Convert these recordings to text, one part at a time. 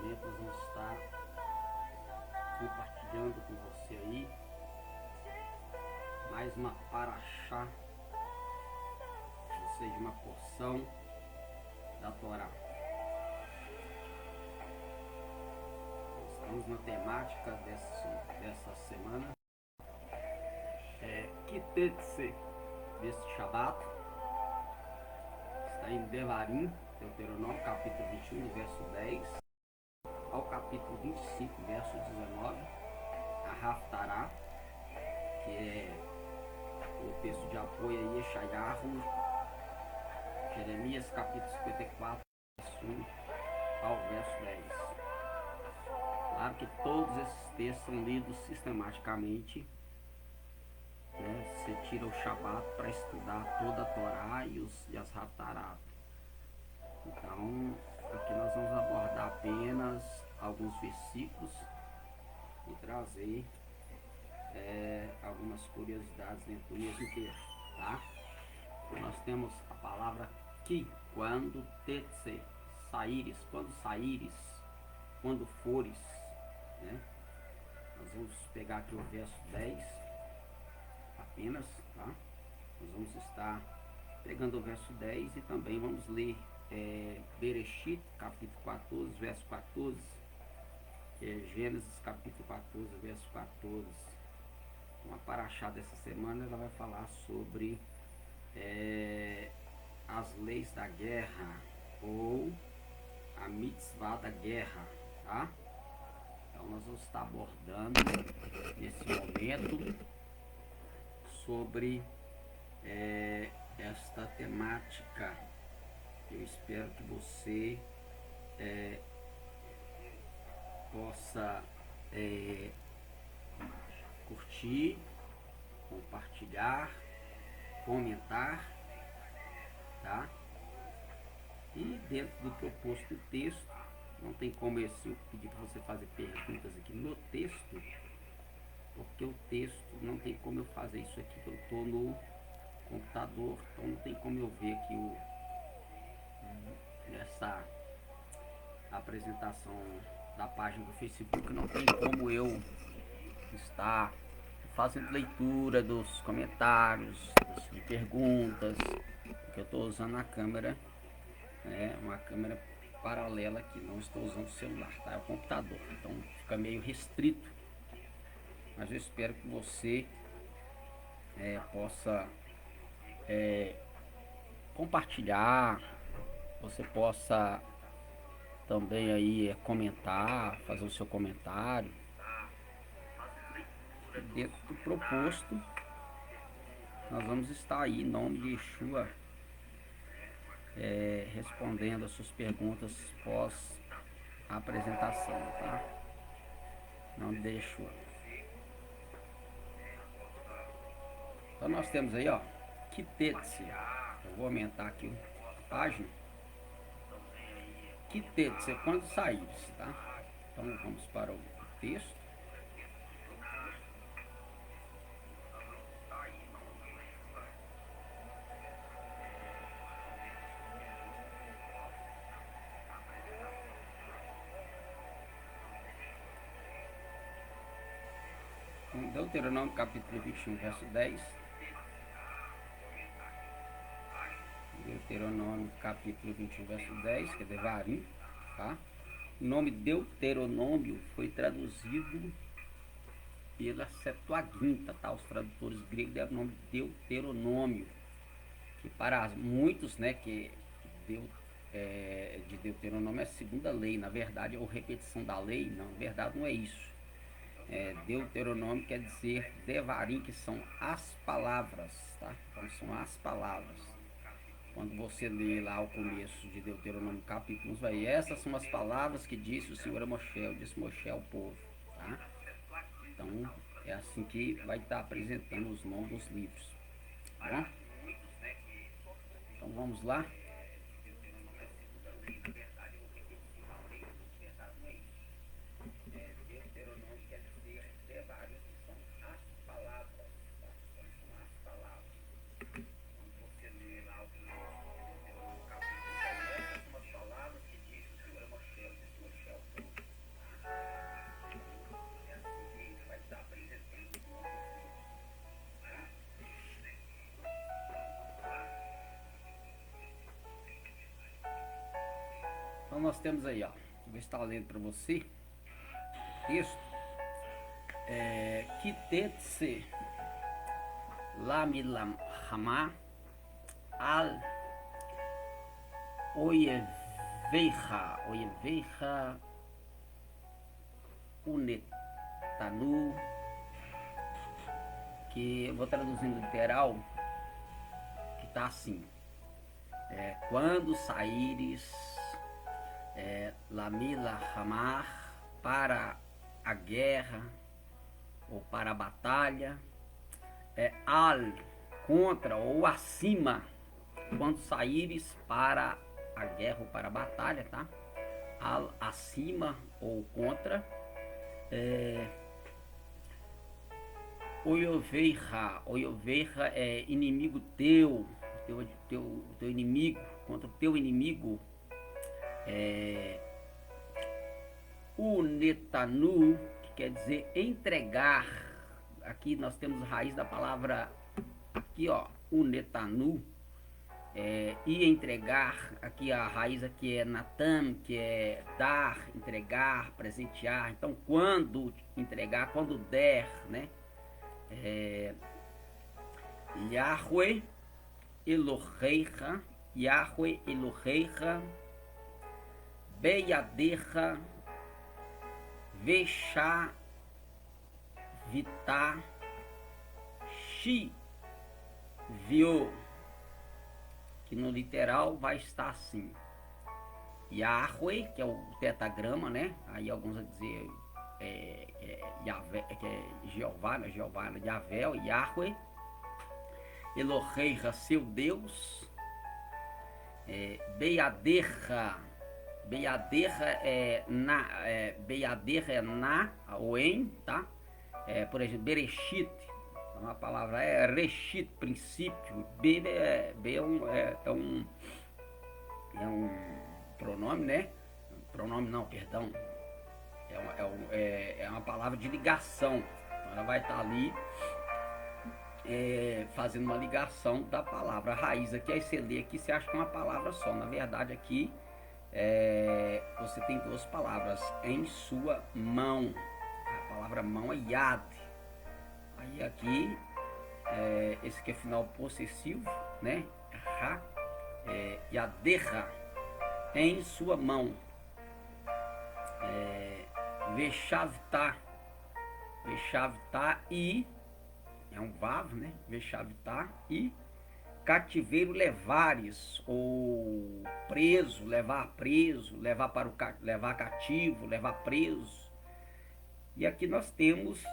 momento nós vamos estar compartilhando com você aí mais uma paraxá, ou seja, uma porção da Torá. Estamos na temática dessa semana, Kitetse, deste Shabat, está em Devarim, Deuteronômio, capítulo 21, verso 10, ao capítulo 25, verso 19, a Haftará, que é o texto de apoio a Yeshayahu, Jeremias, capítulo 54, verso 1 ao verso 10. Claro que todos esses textos são lidos sistematicamente, né? Você tira o Shabat para estudar toda a Torá e as Haftará. Então, aqui nós vamos abordar apenas alguns versículos e trazer algumas curiosidades dentro do mesmo texto, tá? Nós temos a palavra ki, quando tetse, saíres, quando saíres, quando fores, né? Nós vamos pegar aqui o verso 10 apenas, tá? Nós vamos estar pegando o verso 10 e também vamos ler Bereshit, capítulo 14, verso 14, Gênesis, capítulo 14, verso 14. Uma paraxá dessa semana ela vai falar sobre as leis da guerra ou a mitzvah da guerra, tá? Então nós vamos estar abordando nesse momento sobre esta temática. Eu espero que você possa curtir, compartilhar, comentar, tá? E dentro do proposto do texto, não tem como eu pedir para você fazer perguntas aqui no texto, porque o texto não tem como eu fazer isso aqui, que eu estou no computador, então não tem como eu ver aqui nessa apresentação da página do Facebook, não tem como eu estar fazendo leitura dos comentários, de perguntas, porque eu estou usando a câmera, uma câmera paralela aqui, não estou usando o celular, tá? É o computador, então fica meio restrito, mas eu espero que você possa compartilhar, você possa também aí comentar, fazer o seu comentário. E dentro do proposto, nós vamos estar aí, em nome de Yeshua, respondendo as suas perguntas pós a apresentação, tá? Em nome de Yeshua. Então nós temos aí, ó, Kitetse. Eu vou aumentar aqui a página. Kitetse, quando saíres, tá? Então vamos para o texto. Deuteronômio capítulo 21, verso 10. Deuteronômio capítulo 21, verso 10, que é Devarim, tá? O nome Deuteronômio foi traduzido pela Septuaginta, tá? Os tradutores gregos deram o nome Deuteronômio, que para muitos, né, que de Deuteronômio é a segunda lei, na verdade é a repetição da lei, não, na verdade não é isso. Deuteronômio quer dizer Devarim, que são as palavras, tá? Então são as palavras. Quando você lê lá o começo de Deuteronômio capítulo 1, vai, essas são as palavras que disse o Senhor a Moshe, disse Moshe ao povo, tá? Então é assim que vai estar apresentando os nomes dos livros, tá bom? Então vamos lá. Então nós temos aí, ó, vou estar lendo para você texto, Kitetse Lamilam Hama Al Oyeveja Unetanu, que eu vou traduzir no literal, que tá assim: quando saíres Lamila Hamar, para a guerra ou para a batalha, al, contra ou acima, quando saíres para a guerra ou para a batalha, tá? Al, acima ou contra, Oyoveja é inimigo teu inimigo, contra o teu inimigo. O netanu, que quer dizer entregar. Aqui nós temos a raiz da palavra, aqui ó, o netanu, e entregar. Aqui a raiz aqui é natam, que é dar, entregar, presentear. Então quando entregar, quando der, né? Yahweh Elohecha, Yahweh Elohecha, Beyadecha, Veshavita, Shivio, que no literal vai estar assim: Yahweh, que é o tetagrama, né? Aí alguns vão dizer Yahvé, que é Jeová, né? Jeová, Yahvé, Yahweh, Elohecha, seu Deus, Beyadecha, Beyadecha é na ou em, tá? Por exemplo, Bereshit, uma palavra Reshit, princípio. B é um pronome, né? Pronome não, perdão. É uma palavra de ligação. Então ela vai estar ali fazendo uma ligação da palavra. A raiz aqui, aí você lê aqui, você acha que é uma palavra só. Na verdade aqui você tem duas palavras: em sua mão. A palavra mão é yad. Aí aqui esse aqui é final possessivo, né? Ha, yadecha, em sua mão. Veshavta, Veshavta, e é um vav, né? Veshavta, e cativeiro levares, ou preso, levar para levar cativo, levar preso. E aqui nós temos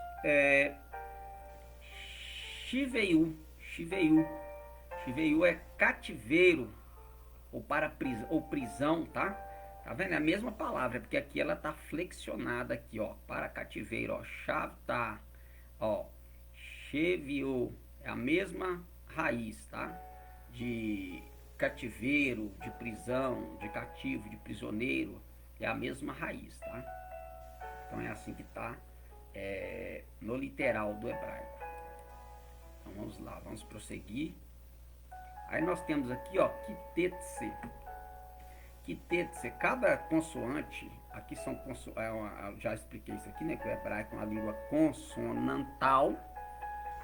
Shiveiu, Shiveiu é cativeiro ou para prisão, tá? Tá vendo? É a mesma palavra, porque aqui ela tá flexionada aqui, ó, para cativeiro, ó, Shavta, ó, Shiveiu, é a mesma raiz, tá? De cativeiro, de prisão, de cativo, de prisioneiro, é a mesma raiz, tá? Então é assim que tá no literal do hebraico. Então vamos lá, vamos prosseguir. Aí nós temos aqui, ó, kitetse. Kitetse, cada consoante, aqui são já expliquei isso aqui, né, que o hebraico é uma língua consonantal.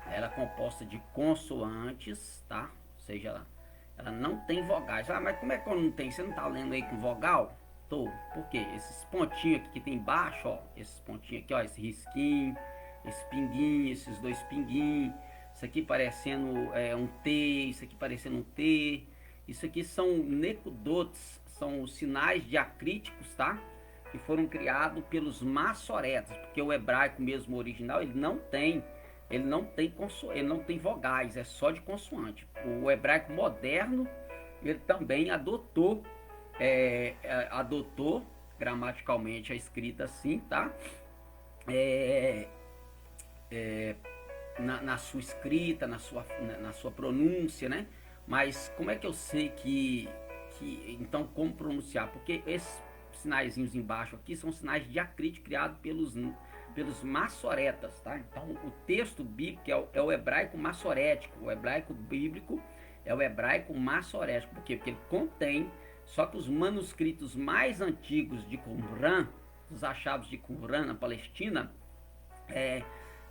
Ela é composta de consoantes, tá? Ou seja, ela não tem vogais. Ah, mas como é que eu não tenho? Você não tá lendo aí com vogal? Tô. Por quê? Esses pontinhos aqui que tem embaixo, ó, esses pontinhos aqui, ó, esse risquinho, esse pinguinho, esses dois pinguinhos, isso aqui parecendo um T, isso aqui parecendo um T, isso aqui são nekudotes, são os sinais diacríticos, tá? Que foram criados pelos maçoretas, porque o hebraico mesmo original, ele não tem vogais, é só de consoante. O hebraico moderno, ele também adotou gramaticalmente a escrita assim, tá? Na sua escrita, na sua pronúncia, né? Mas como é que eu sei então como pronunciar? Porque esses sinaizinhos embaixo aqui são sinais diacríticos criados pelos maçoretas, tá? Então o texto bíblico é o hebraico maçorético. O hebraico bíblico é o hebraico maçorético. Por quê? Porque ele contém Só que os manuscritos mais antigos de Qumran, os achados de Qumran na Palestina,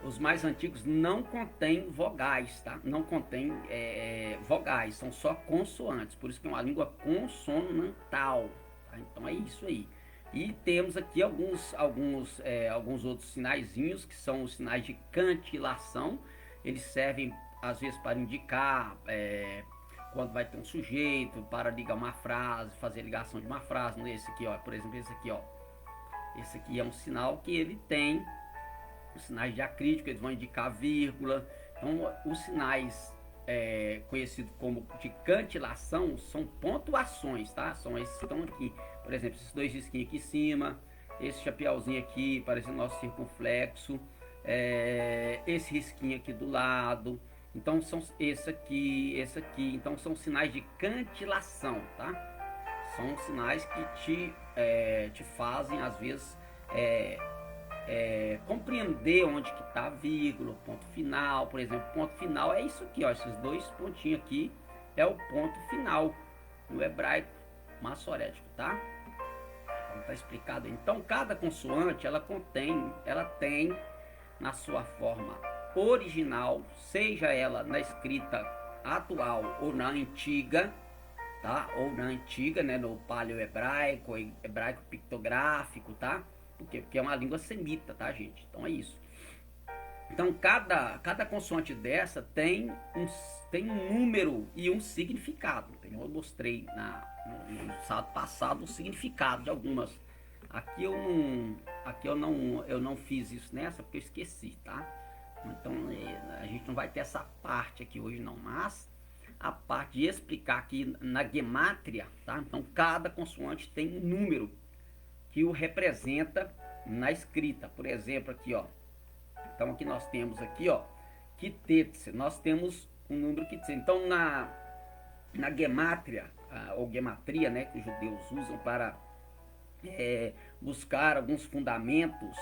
os mais antigos não contêm vogais, tá? Não contêm vogais, são só consoantes. Por isso que é uma língua consonantal, tá? Então é isso aí. E temos aqui alguns outros sinaizinhos, que são os sinais de cantilação. Eles servem às vezes para indicar quando vai ter um sujeito, para ligar uma frase, fazer ligação de uma frase. Esse aqui, ó, por exemplo, esse aqui, ó. Esse aqui é um sinal que ele tem os sinais diacríticos, eles vão indicar vírgula. Então, os sinais conhecidos como de cantilação são pontuações, tá? São esses que estão aqui. Por exemplo, esses dois risquinhos aqui em cima, esse chapéuzinho aqui, parecendo nosso circunflexo, esse risquinho aqui do lado. Então, são esse aqui. Então, são sinais de cantilação, tá? São sinais que te fazem, às vezes, compreender onde que está a vírgula, ponto final. Por exemplo, ponto final é isso aqui, ó, esses dois pontinhos aqui é o ponto final no hebraico massorético, tá? Então tá explicado. Então cada consoante ela tem na sua forma original, seja ela na escrita atual ou na antiga, tá? Ou na antiga, né, no paleo-hebraico, hebraico pictográfico, tá? Porque é uma língua semita, tá, gente? Então é isso. Então cada consoante dessa tem um número e um significado. Eu mostrei no sábado passado o significado de algumas. Aqui eu não fiz isso nessa porque eu esqueci, tá? Então a gente não vai ter essa parte aqui hoje não, mas a parte de explicar aqui na gemátria, tá? Então cada consoante tem um número que o representa na escrita. Por exemplo, aqui, ó. Então aqui nós temos aqui, ó, Kitetse. Nós temos um número Kitetse. Então na gemátria, ou gematria, né, que os judeus usam para buscar alguns fundamentos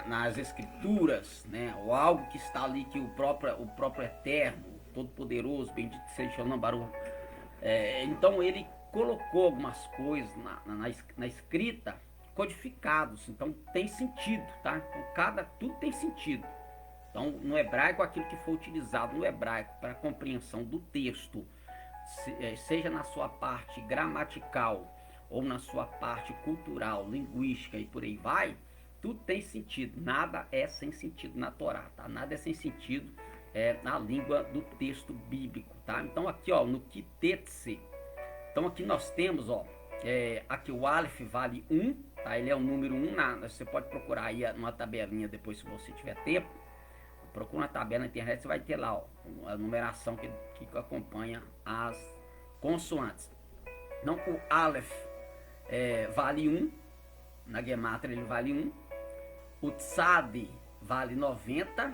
nas escrituras, né, ou algo que está ali que o próprio Eterno, Todo-Poderoso, bendito seja o nome Baruch, então ele colocou algumas coisas na escrita codificados, então tem sentido, tá? Então, tudo tem sentido. Então no hebraico, aquilo que foi utilizado no hebraico para a compreensão do texto, seja na sua parte gramatical ou na sua parte cultural, linguística e por aí vai, tudo tem sentido. Nada é sem sentido na Torá, tá? Nada é sem sentido na língua do texto bíblico, tá? Então aqui, ó, no Kitetse, então aqui nós temos, ó, aqui o Aleph vale 1, tá? Ele é o número 1, você pode procurar aí numa tabelinha depois se você tiver tempo. Procura uma tabela na internet, você vai ter lá, ó, a numeração que acompanha as consoantes. Então o Aleph vale 1, na gemátria ele vale 1. O Tzad vale 90.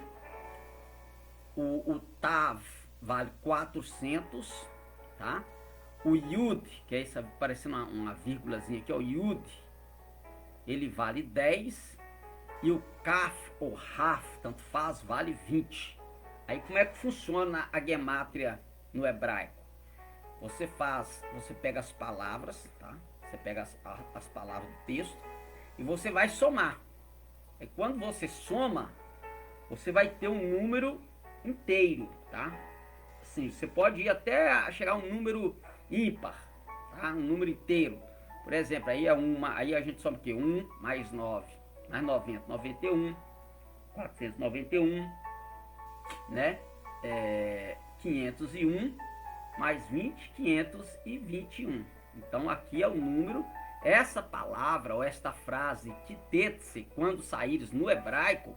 O Tav vale 400, tá? O Yud, que é essa parecendo uma vírgulazinha aqui, ó, o Yud, ele vale 10. E o Kaf ou Raf, tanto faz, vale 20. Aí como é que funciona a gemátria no hebraico? Você pega as palavras, tá? Você pega as palavras do texto e você vai somar. E quando você soma, você vai ter um número inteiro, tá? Assim, você pode ir até chegar a um número ímpar, tá? Um número inteiro. Por exemplo, aí a gente soma o quê? 1 mais 9, mais 90, 91, 491, né? 501, mais 20, 521. Então aqui é o número. Essa palavra ou esta frase, Kitetse, quando saíres no hebraico,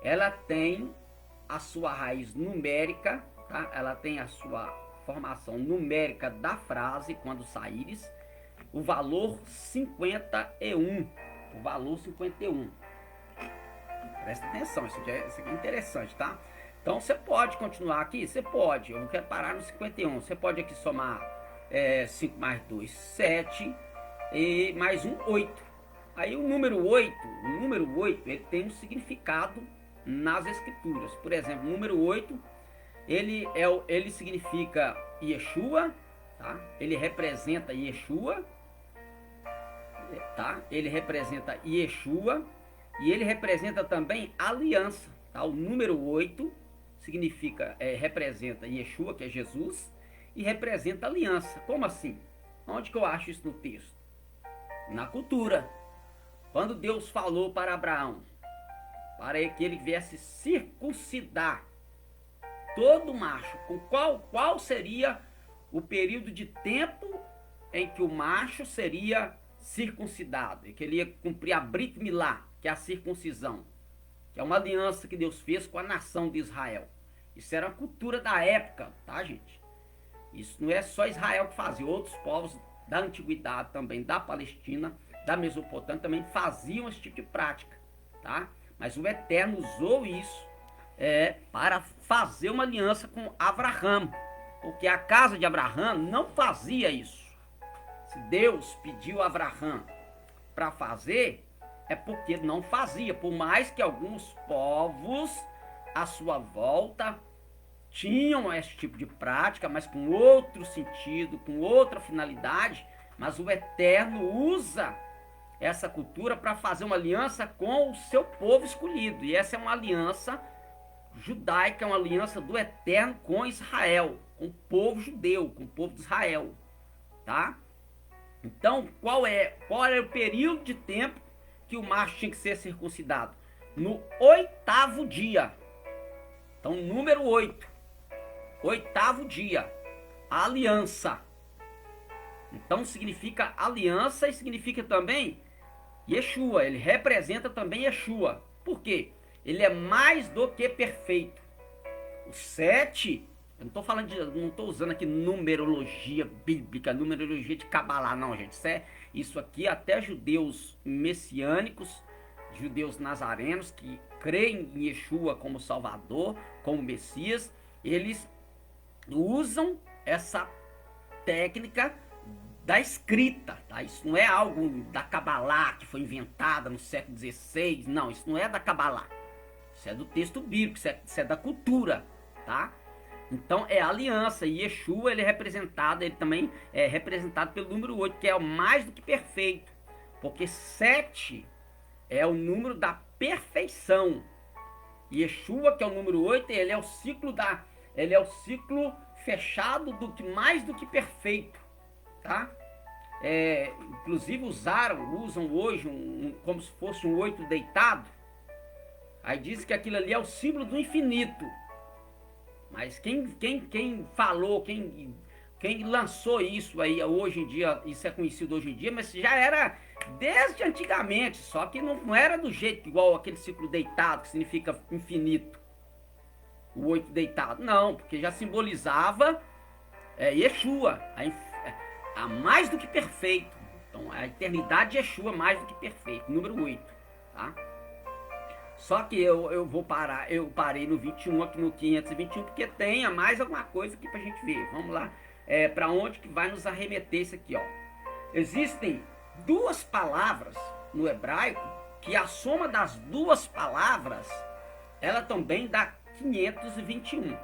ela tem a sua raiz numérica, tá? Ela tem a sua formação numérica da frase, quando saíres, o valor 51. O valor 51. Presta atenção, isso aqui é interessante, tá? Então você pode continuar aqui, você pode. Eu quero parar no 51. Você pode aqui somar 5 mais 2, 7. E mais 1, 8. Aí o número 8, ele tem um significado nas escrituras. Por exemplo, o número 8, ele significa Yeshua, tá? Ele representa Yeshua, tá? Ele representa Yeshua e ele representa também aliança, tá? O número 8 significa, representa Yeshua, que é Jesus, e representa aliança. Como assim? Onde que eu acho isso no texto? Na cultura. Quando Deus falou para Abraão, para que ele viesse circuncidar todo macho, com qual seria o período de tempo em que o macho seria circuncidado, e que ele ia cumprir a Brit Milá, que é a circuncisão, que é uma aliança que Deus fez com a nação de Israel. Isso era a cultura da época, tá, gente? Isso não é só Israel que fazia, outros povos da antiguidade também, da Palestina, da Mesopotâmia, também faziam esse tipo de prática, tá? Mas o Eterno usou isso para fazer uma aliança com Abraão, porque a casa de Abraão não fazia isso. Se Deus pediu a Abraão para fazer, é porque não fazia, por mais que alguns povos à sua volta tinham esse tipo de prática, mas com outro sentido, com outra finalidade, mas o Eterno usa essa cultura para fazer uma aliança com o seu povo escolhido, e essa é uma aliança judaica, é uma aliança do Eterno com Israel, com o povo judeu, com o povo de Israel, tá? Então, qual era o período de tempo que o macho tinha que ser circuncidado? No 8º dia. Então, número 8. 8º dia. A aliança. Então, significa aliança e significa também Yeshua. Ele representa também Yeshua. Por quê? Ele é mais do que perfeito. O 7... Eu não estou usando aqui numerologia bíblica, numerologia de Cabalá, não, gente. Isso aqui até judeus messiânicos, judeus nazarenos que creem em Yeshua como Salvador, como Messias, eles usam essa técnica da escrita, tá? Isso não é algo da Cabalá que foi inventada no século XVI, não, isso não é da Cabalá. Isso é do texto bíblico, isso é da cultura, tá? Então é aliança, e Yeshua ele também é representado pelo número 8, que é o mais do que perfeito, porque 7 é o número da perfeição. Yeshua, que é o número 8, ele é o ciclo fechado mais do que perfeito, tá? Inclusive usam hoje como se fosse um 8 deitado. Aí diz que aquilo ali é o símbolo do infinito. Mas quem falou, quem lançou isso aí hoje em dia, isso é conhecido hoje em dia, mas já era desde antigamente, só que não era do jeito igual aquele ciclo deitado, que significa infinito, o 8 deitado, não, porque já simbolizava Yeshua, a mais do que perfeito. Então a eternidade de Yeshua mais do que perfeito, número 8, tá? Só que eu parei no 21, aqui no 521, porque tem mais alguma coisa aqui pra gente ver. Vamos lá, para onde que vai nos arremeter isso aqui, ó. Existem duas palavras no hebraico, que a soma das duas palavras, ela também dá 521.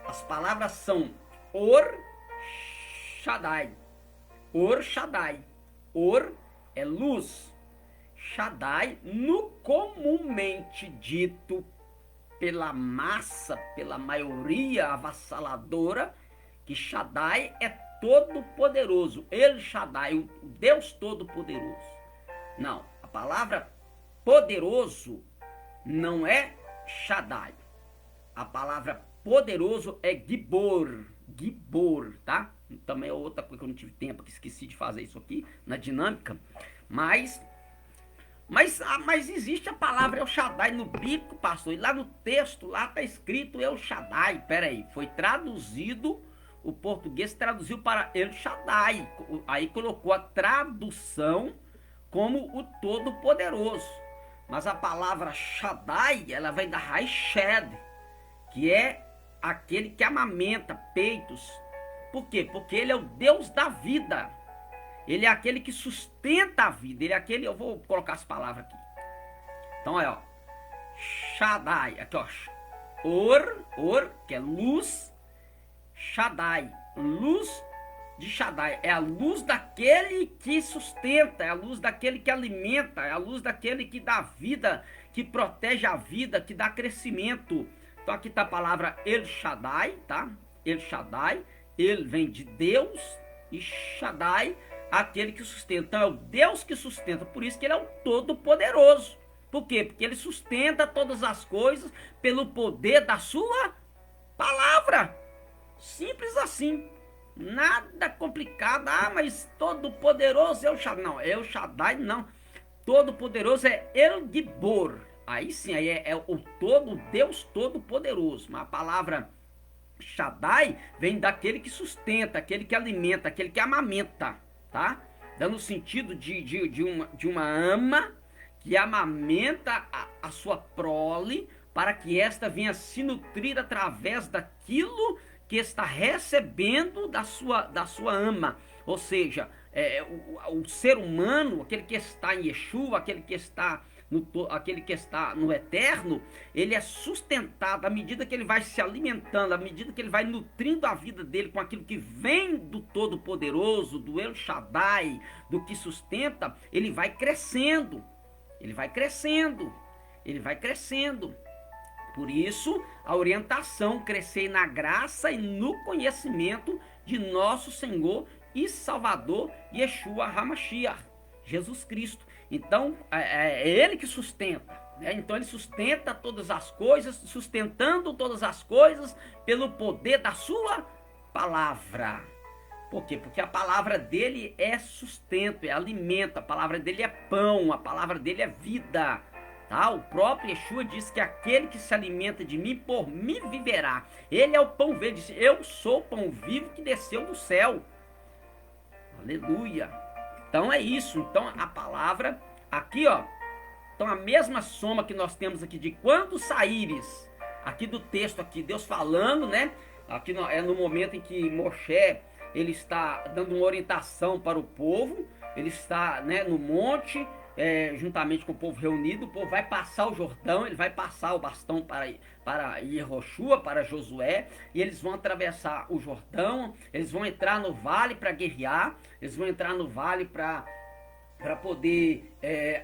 As palavras são Or Shaddai. Or Shaddai. Or é luz. Shaddai, no comumente dito pela massa, pela maioria avassaladora, que Shaddai é todo poderoso. El Shaddai, o Deus todo poderoso. Não, a palavra poderoso não é Shaddai. A palavra poderoso é Gibor. Gibor, tá? Também é outra coisa que eu não tive tempo, que esqueci de fazer isso aqui na dinâmica. Mas existe a palavra El Shaddai no bíblico, pastor. E lá no texto, lá está escrito El Shaddai. Pera aí, foi traduzido, o português traduziu para El Shaddai. Aí colocou a tradução como o Todo-Poderoso. Mas a palavra Shaddai, ela vem da raiz Shed, que é aquele que amamenta peitos. Por quê? Porque ele é o Deus da vida. Ele é aquele que sustenta a vida. Ele é aquele... Eu vou colocar as palavras aqui. Então, ó. Shaddai. Aqui, ó. Or, que é luz. Shaddai, luz de Shaddai, é a luz daquele que sustenta, é a luz daquele que alimenta, é a luz daquele que dá vida, que protege a vida, que dá crescimento. Então aqui está a palavra El Shaddai, tá? El Shaddai, ele vem de Deus, e Shaddai, aquele que sustenta. Então é o Deus que sustenta, por isso que ele é o Todo-Poderoso. Por quê? Porque ele sustenta todas as coisas pelo poder da sua palavra. Simples assim. Nada complicado. Ah, mas Todo-Poderoso é o Shaddai. Não, é o Shaddai não. Todo-Poderoso é El Gibor. Aí sim, aí é o todo, Deus Todo-Poderoso. Mas a palavra Shaddai vem daquele que sustenta, aquele que alimenta, aquele que amamenta, tá? Dando o sentido de uma ama que amamenta a sua prole para que esta venha se nutrir através daquilo que está recebendo da sua ama. Ou seja, o ser humano, aquele que está em Yeshua, aquele que está no eterno, ele é sustentado à medida que ele vai se alimentando, à medida que ele vai nutrindo a vida dele com aquilo que vem do Todo-Poderoso, do El Shaddai, do que sustenta, ele vai crescendo, ele vai crescendo, ele vai crescendo. Por isso, a orientação, crescer na graça e no conhecimento de nosso Senhor e Salvador, Yeshua HaMashiach, Jesus Cristo. Então, é ele que sustenta, né? Então ele sustenta todas as coisas, sustentando todas as coisas pelo poder da sua palavra. Por quê? Porque a palavra dele é sustento, é alimento, a palavra dele é pão, a palavra dele é vida. Tá? O próprio Yeshua diz que aquele que se alimenta de mim, por mim viverá. Ele é o pão verde, diz, eu sou o pão vivo que desceu do céu. Aleluia. Então é isso. Então a palavra aqui, ó. Então a mesma soma que nós temos aqui de quando saíres, aqui do texto aqui, Deus falando, né? Aqui é no momento em que Moshe, ele está dando uma orientação para o povo. Ele está, né, no monte, juntamente com o povo reunido. O povo vai passar o Jordão, ele vai passar o bastão para Yehoshua, para Josué, e eles vão atravessar o Jordão, eles vão entrar no vale para guerrear, eles vão entrar no vale para poder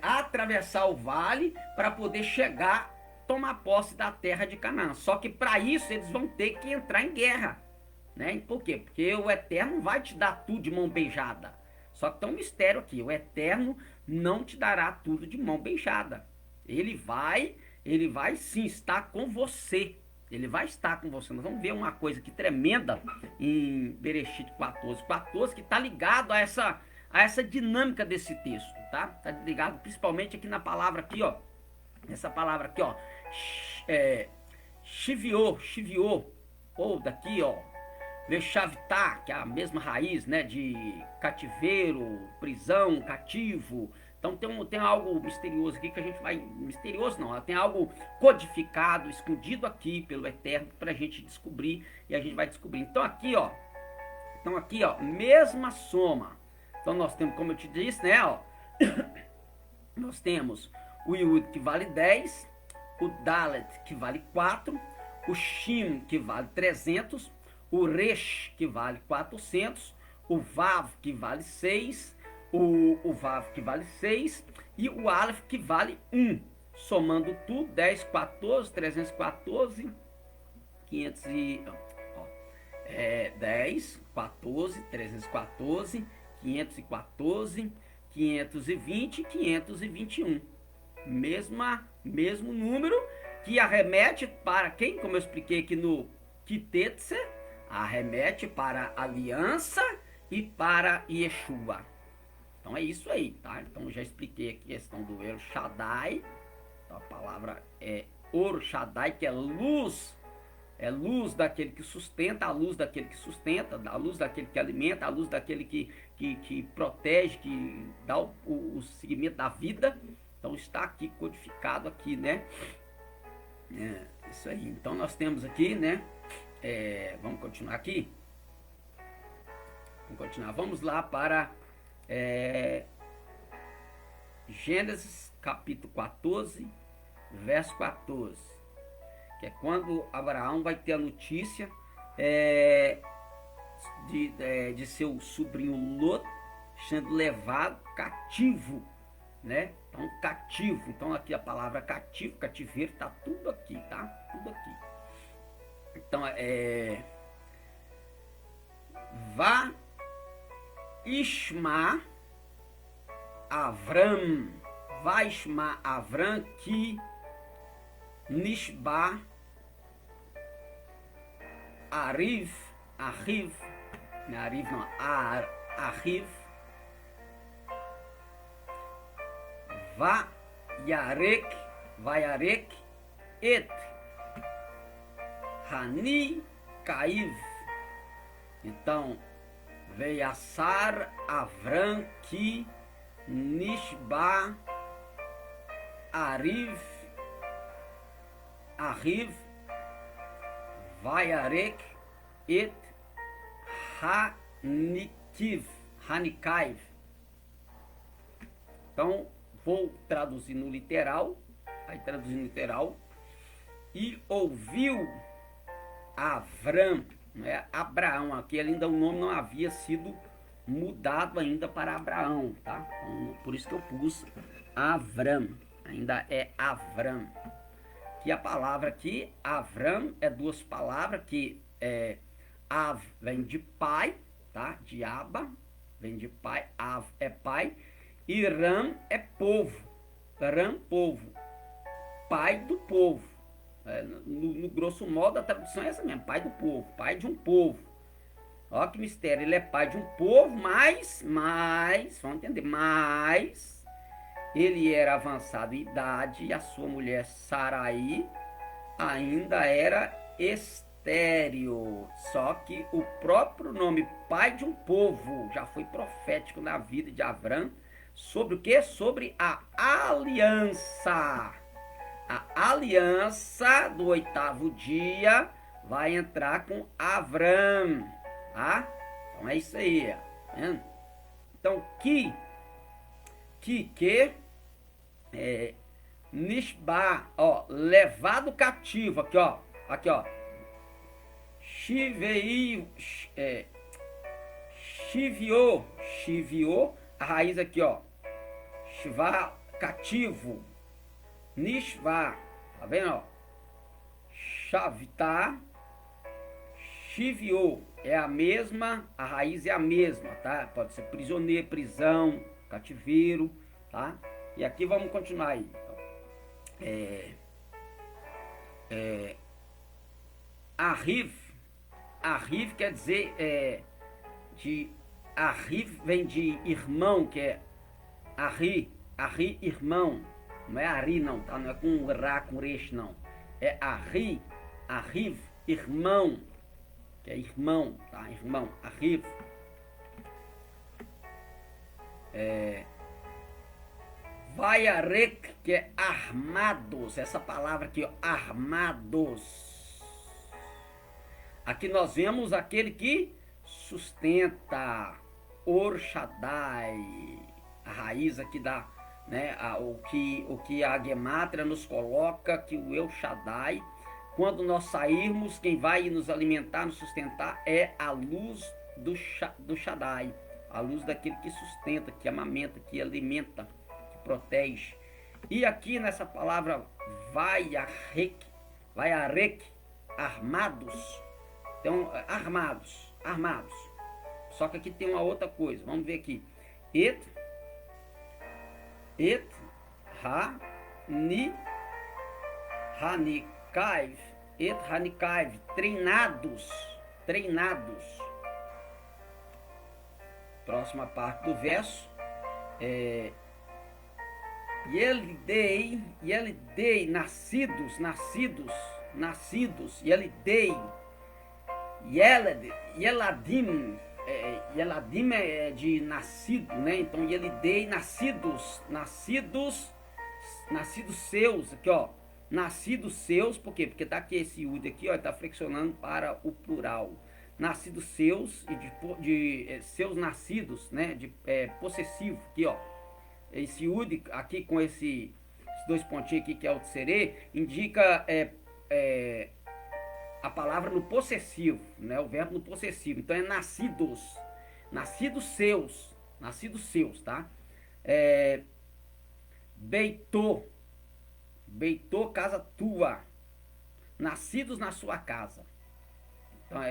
atravessar o vale, para poder chegar, tomar posse da terra de Canaã. Só que para isso eles vão ter que entrar em guerra, né? Por quê? Porque o Eterno não vai te dar tudo de mão beijada. Só que tem um mistério aqui, o Eterno não te dará tudo de mão beijada. Ele vai sim estar com você. Ele vai estar com você. Nós vamos ver uma coisa aqui tremenda em Bereshit 14, que está ligado a essa dinâmica desse texto, tá? Está ligado principalmente aqui na palavra aqui, ó. Essa palavra aqui, ó. Shiviô, ou daqui, ó. Lechavitá, que é a mesma raiz, né, de cativeiro, prisão, cativo. Então tem algo misterioso aqui que a gente vai... Misterioso não, tem algo codificado, escondido aqui pelo Eterno para a gente descobrir, e a gente vai descobrir. Então aqui, ó, mesma soma. Então nós temos, como eu te disse, né, ó, nós temos o Yud que vale 10, o Dalet que vale 4, o Shim que vale 300, o Resh que vale 400, o Vav que vale 6, o Vav que vale 6 e o Aleph que vale 1. Somando tudo, 10, 14, 314, 500 e... 10, 14, 314, 514, 520 e 521. Mesmo número que arremete para quem? Como eu expliquei aqui no Kitetse, arremete para a aliança e para Yeshua. Então é isso aí, tá? Então eu já expliquei aqui a questão do El Shaddai. Então a palavra é Or Shaddai, que é luz daquele que sustenta, a luz daquele que sustenta, a luz daquele que alimenta, a luz daquele que protege, que dá o seguimento da vida. Então está aqui codificado aqui, né? Isso aí. Então nós temos aqui, né? Vamos continuar aqui. Vamos lá para Gênesis capítulo 14, verso 14. Que é quando Abraão vai ter a notícia de seu sobrinho Lot sendo levado cativo, né? Então, cativo. Então, aqui a palavra cativo, cativeiro, tá tudo aqui, tá? Tudo aqui. Então, Vá Ishma Avram, Vaishma Avram, que Nishba Ariv, não é Ariv não, Ariv, Vayarek, Et, Hani Kaiv. Então, Veiassar Avram ki Nishba Ariv Vayarek Et Hanikaiv. Então, vou traduzir no literal. Aí traduzindo literal. E ouviu Avram, né? Abraão, aqui ainda o nome não havia sido mudado ainda para Abraão, tá? Então, por isso que eu pus Avram, ainda é Avram. Que a palavra aqui, Avram, é duas palavras que Av vem de pai, tá? De Aba, vem de pai, Av é pai, e Ram é povo. Ram, povo, pai do povo. No grosso modo, a tradução é essa mesmo, pai do povo, pai de um povo. Olha que mistério, ele é pai de um povo, mas, vamos entender, mas ele era avançado em idade e a sua mulher Sarai ainda era estéril. Só que o próprio nome pai de um povo já foi profético na vida de Avram. Sobre o que? Sobre a aliança. A aliança do 8º dia vai entrar com Avram, tá? Então é isso aí, tá vendo? Então, Nishba, ó, levado cativo, aqui, ó, Shiviô, a raiz aqui, ó, Shiva, cativo, Nishva, tá vendo, ó, Shavita, Shiviô, é a mesma, a raiz é a mesma, tá? Pode ser prisioneiro, prisão, cativeiro, tá? E aqui vamos continuar aí. Arriv quer dizer, Arriv vem de irmão, que é Arri, irmão. Não é Ari não, tá? Não é com Ra, com Resh não. É Arriv, irmão. Que é irmão, tá? Irmão, Arriv. Vayarek, que é armados. Essa palavra aqui, ó, armados. Aqui nós vemos aquele que sustenta, Or Shaddai. A raiz aqui da, né, o que a Gemátria nos coloca, que o El Shaddai, quando nós sairmos, quem vai nos alimentar, nos sustentar, é a luz do Shaddai, a luz daquele que sustenta, que amamenta, que alimenta, que protege. E aqui nessa palavra Vayarek, armados. Então, armados. Só que aqui tem uma outra coisa, vamos ver aqui. Hanikaiv, treinados. Próxima parte do verso. E ele dei, nascidos, Yeliday, Yeladim, Yeladim é de nascido, né? Então Yelidei, nascidos seus, aqui ó, nascidos seus, por quê? Porque tá aqui esse Yud aqui, ó, tá flexionando para o plural. Nascidos seus e de seus nascidos, né? De possessivo, aqui ó. Esse Yud aqui com esses dois pontinhos aqui que é o tserê, indica a palavra no possessivo, né? O verbo no possessivo. Então é nascidos, nascidos seus, tá? Beitou, beitou casa tua, nascidos na sua casa. Então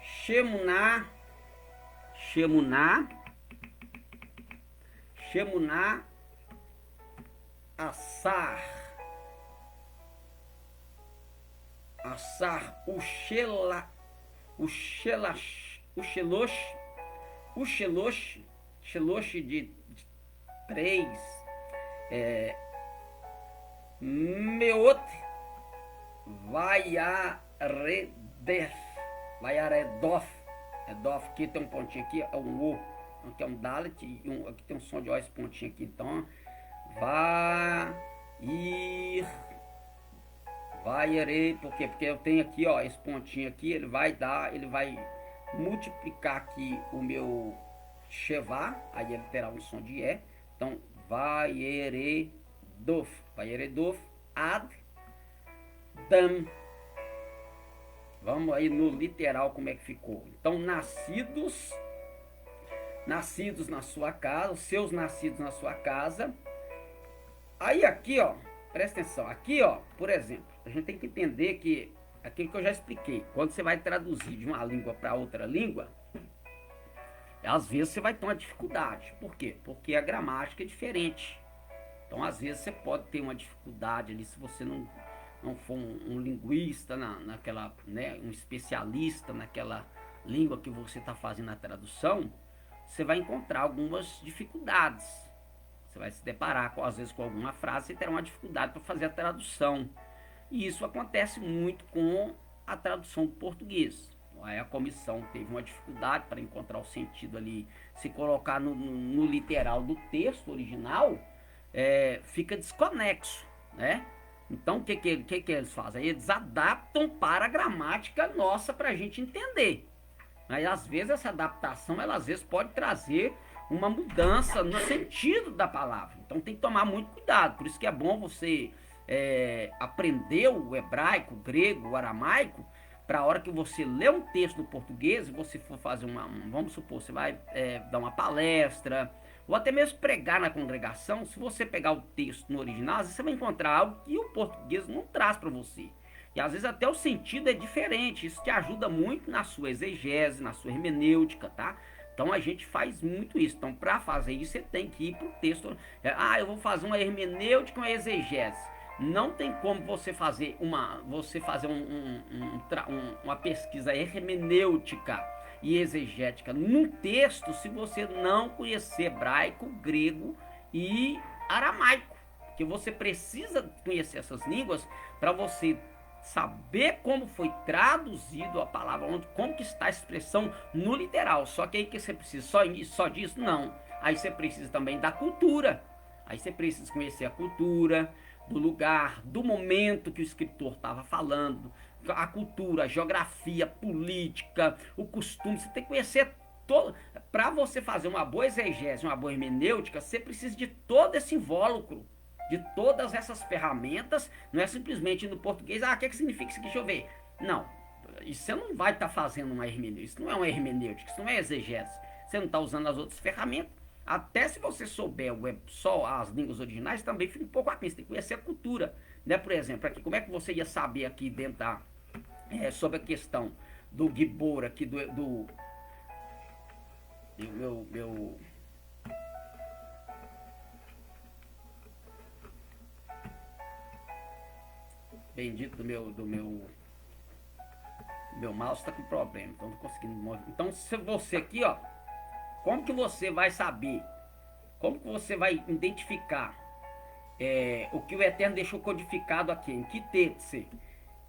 Shemuná, Shemuná, Shemuná, Assar, Assar, o Shelosh de 3, Meot, Vaiaredof, Edof, aqui tem um pontinho aqui, é um O, aqui é um Dalet, e aqui tem um som de O, esse pontinho aqui, então, Vaiere, por quê? Porque eu tenho aqui, ó, esse pontinho aqui, ele vai multiplicar aqui o meu Shevá, aí ele terá um som de E, então, Vaieredof, Ad, Dam. Vamos aí no literal como é que ficou. Então, nascidos na sua casa, os seus nascidos na sua casa. Aí aqui, ó, presta atenção. Aqui, ó, por exemplo, a gente tem que entender que aquilo que eu já expliquei, quando você vai traduzir de uma língua para outra língua, às vezes você vai ter uma dificuldade. Por quê? Porque a gramática é diferente. Então, às vezes você pode ter uma dificuldade ali se você não for um linguista naquela, né, um especialista naquela língua que você está fazendo a tradução, você vai encontrar algumas dificuldades. Você vai se deparar, às vezes, com alguma frase e terá uma dificuldade para fazer a tradução. E isso acontece muito com a tradução do português. Aí a comissão teve uma dificuldade para encontrar o sentido ali, se colocar no literal do texto original, fica desconexo, né? Então, o que eles fazem? Eles adaptam para a gramática nossa para a gente entender. Mas, às vezes, essa adaptação, ela às vezes pode trazer uma mudança no sentido da palavra. Então, tem que tomar muito cuidado. Por isso que é bom você aprender o hebraico, o grego, o aramaico, para a hora que você lê um texto no português, e você for fazer vamos supor, você vai dar uma palestra, ou até mesmo pregar na congregação. Se você pegar o texto no original, às vezes você vai encontrar algo que o português não traz para você. E às vezes até o sentido é diferente. Isso te ajuda muito na sua exegese, na sua hermenêutica, tá? Então a gente faz muito isso. Então, para fazer isso, você tem que ir para o texto. Eu vou fazer uma hermenêutica, uma exegese. Não tem como você fazer uma pesquisa hermenêutica e exegética num texto se você não conhecer hebraico, grego e aramaico, porque você precisa conhecer essas línguas para você saber como foi traduzido a palavra, como que está a expressão no literal. Só que aí que você precisa só disso? Não. Aí você precisa também da cultura. Aí você precisa conhecer a cultura do lugar, do momento que o escritor estava falando, a cultura, a geografia, a política, o costume. Você tem que conhecer todo. Para você fazer uma boa exegese, uma boa hermenêutica, você precisa de todo esse invólucro, de todas essas ferramentas. Não é simplesmente no português, o que significa isso aqui? Deixa eu ver. Não, isso você não vai estar fazendo uma hermenêutica, isso não é uma hermenêutica, isso não é exegese. Você não está usando as outras ferramentas. Até se você souber só as línguas originais, também fica um pouco aqui. Você tem que conhecer a cultura, né? Por exemplo, aqui, como é que você ia saber aqui dentro sobre a questão do Gibor aqui, meu bendito do meu mouse está com problema, então não tô conseguindo mover. Então, se você aqui, ó, como que você vai saber? Como que você vai identificar o que o Eterno deixou codificado aqui em Kitetse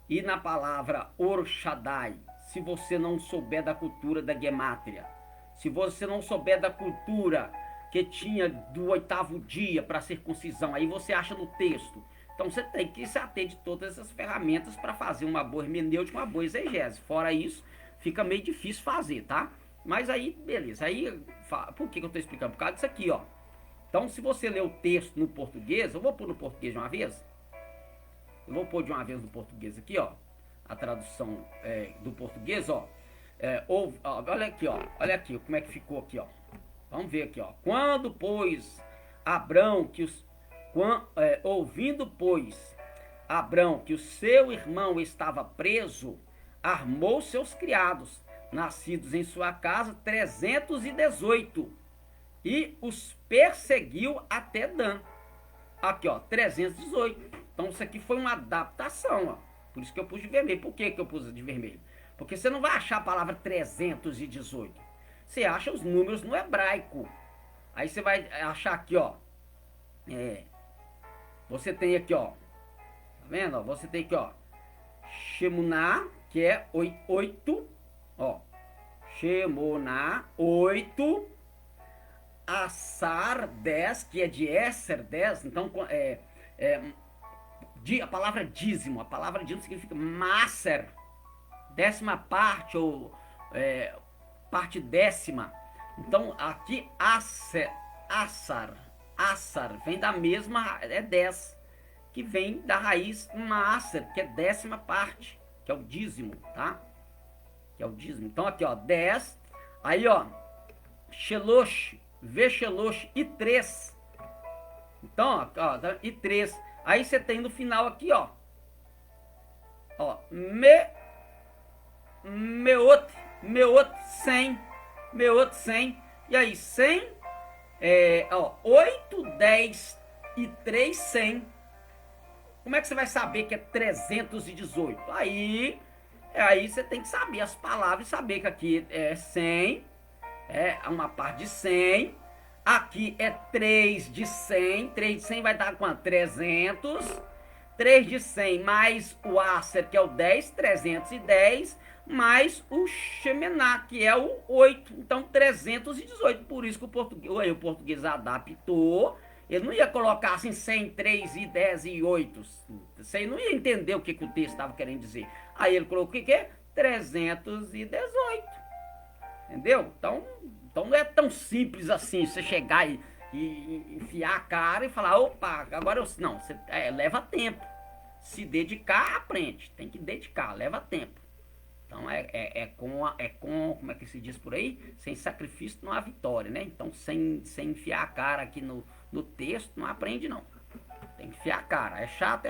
e na palavra Or Shaddai, se você não souber da cultura da Gemátria, se você não souber da cultura que tinha do 8º dia para circuncisão, aí você acha no texto. Então você tem que se ater de todas essas ferramentas para fazer uma boa hermenêutica, uma boa exegese. Fora isso, fica meio difícil fazer, tá? Mas aí, beleza. Aí, por que eu estou explicando? Por causa disso aqui, ó. Então, se você ler o texto no português, eu vou pôr no português de uma vez. Eu vou pôr de uma vez no português aqui, ó. A tradução do português, ó. Olha aqui, ó. Olha aqui como é que ficou aqui, ó. Vamos ver aqui, ó. Quando, pois, Abrão, ouvindo, pois, Abrão que o seu irmão estava preso, armou seus criados, nascidos em sua casa, 318, e os perseguiu até Dan. Aqui, ó, 318. Então, isso aqui foi uma adaptação, ó. Por isso que eu pus de vermelho. Por que eu pus de vermelho? Porque você não vai achar a palavra 318. Você acha os números no hebraico. Aí você vai achar aqui, ó. Você tem aqui, ó. Tá vendo? Você tem aqui, ó. Shemuná, que é 8. Ó. Shemuná, 8. Assar, 10, que é de Esser, 10. Então, a palavra dízimo. A palavra dízimo significa Maser. 10ª parte, ou parte 10ª. Então, aqui, Assar vem da mesma, 10, que vem da raiz Maser, que é 10ª parte, que é o dízimo, tá? Que é o dízimo. Então, aqui, ó, 10. Aí, ó, Shelosh, Veshelosh e 3. Então, ó, e 3. Aí você tem no final aqui, ó. Ó, Meot 100. Meot 100. E aí, 100, 8, 10 e 3, 100. Como é que você vai saber que é 318? Aí você tem que saber as palavras e saber que aqui é 100, é uma parte de 100. Aqui é 3 de 100. 3 de 100 vai dar quanto? 300. 3 de 100 mais o Aser, que é o 10, 310, mais o Shemená, que é o 8. Então, 318. Por isso que o português adaptou. Ele não ia colocar assim 100, 3 e 10 e 8. Você não ia entender o que o texto estava querendo dizer. Aí ele colocou o que? 318. Entendeu? Então não é tão simples assim você chegar e enfiar a cara e falar, opa, agora eu... Não, você leva tempo. Se dedicar, aprende. Tem que dedicar, leva tempo. Então como é que se diz por aí? Sem sacrifício não há vitória, né? Então sem enfiar a cara aqui no texto, não aprende não. Tem que enfiar a cara. É chato,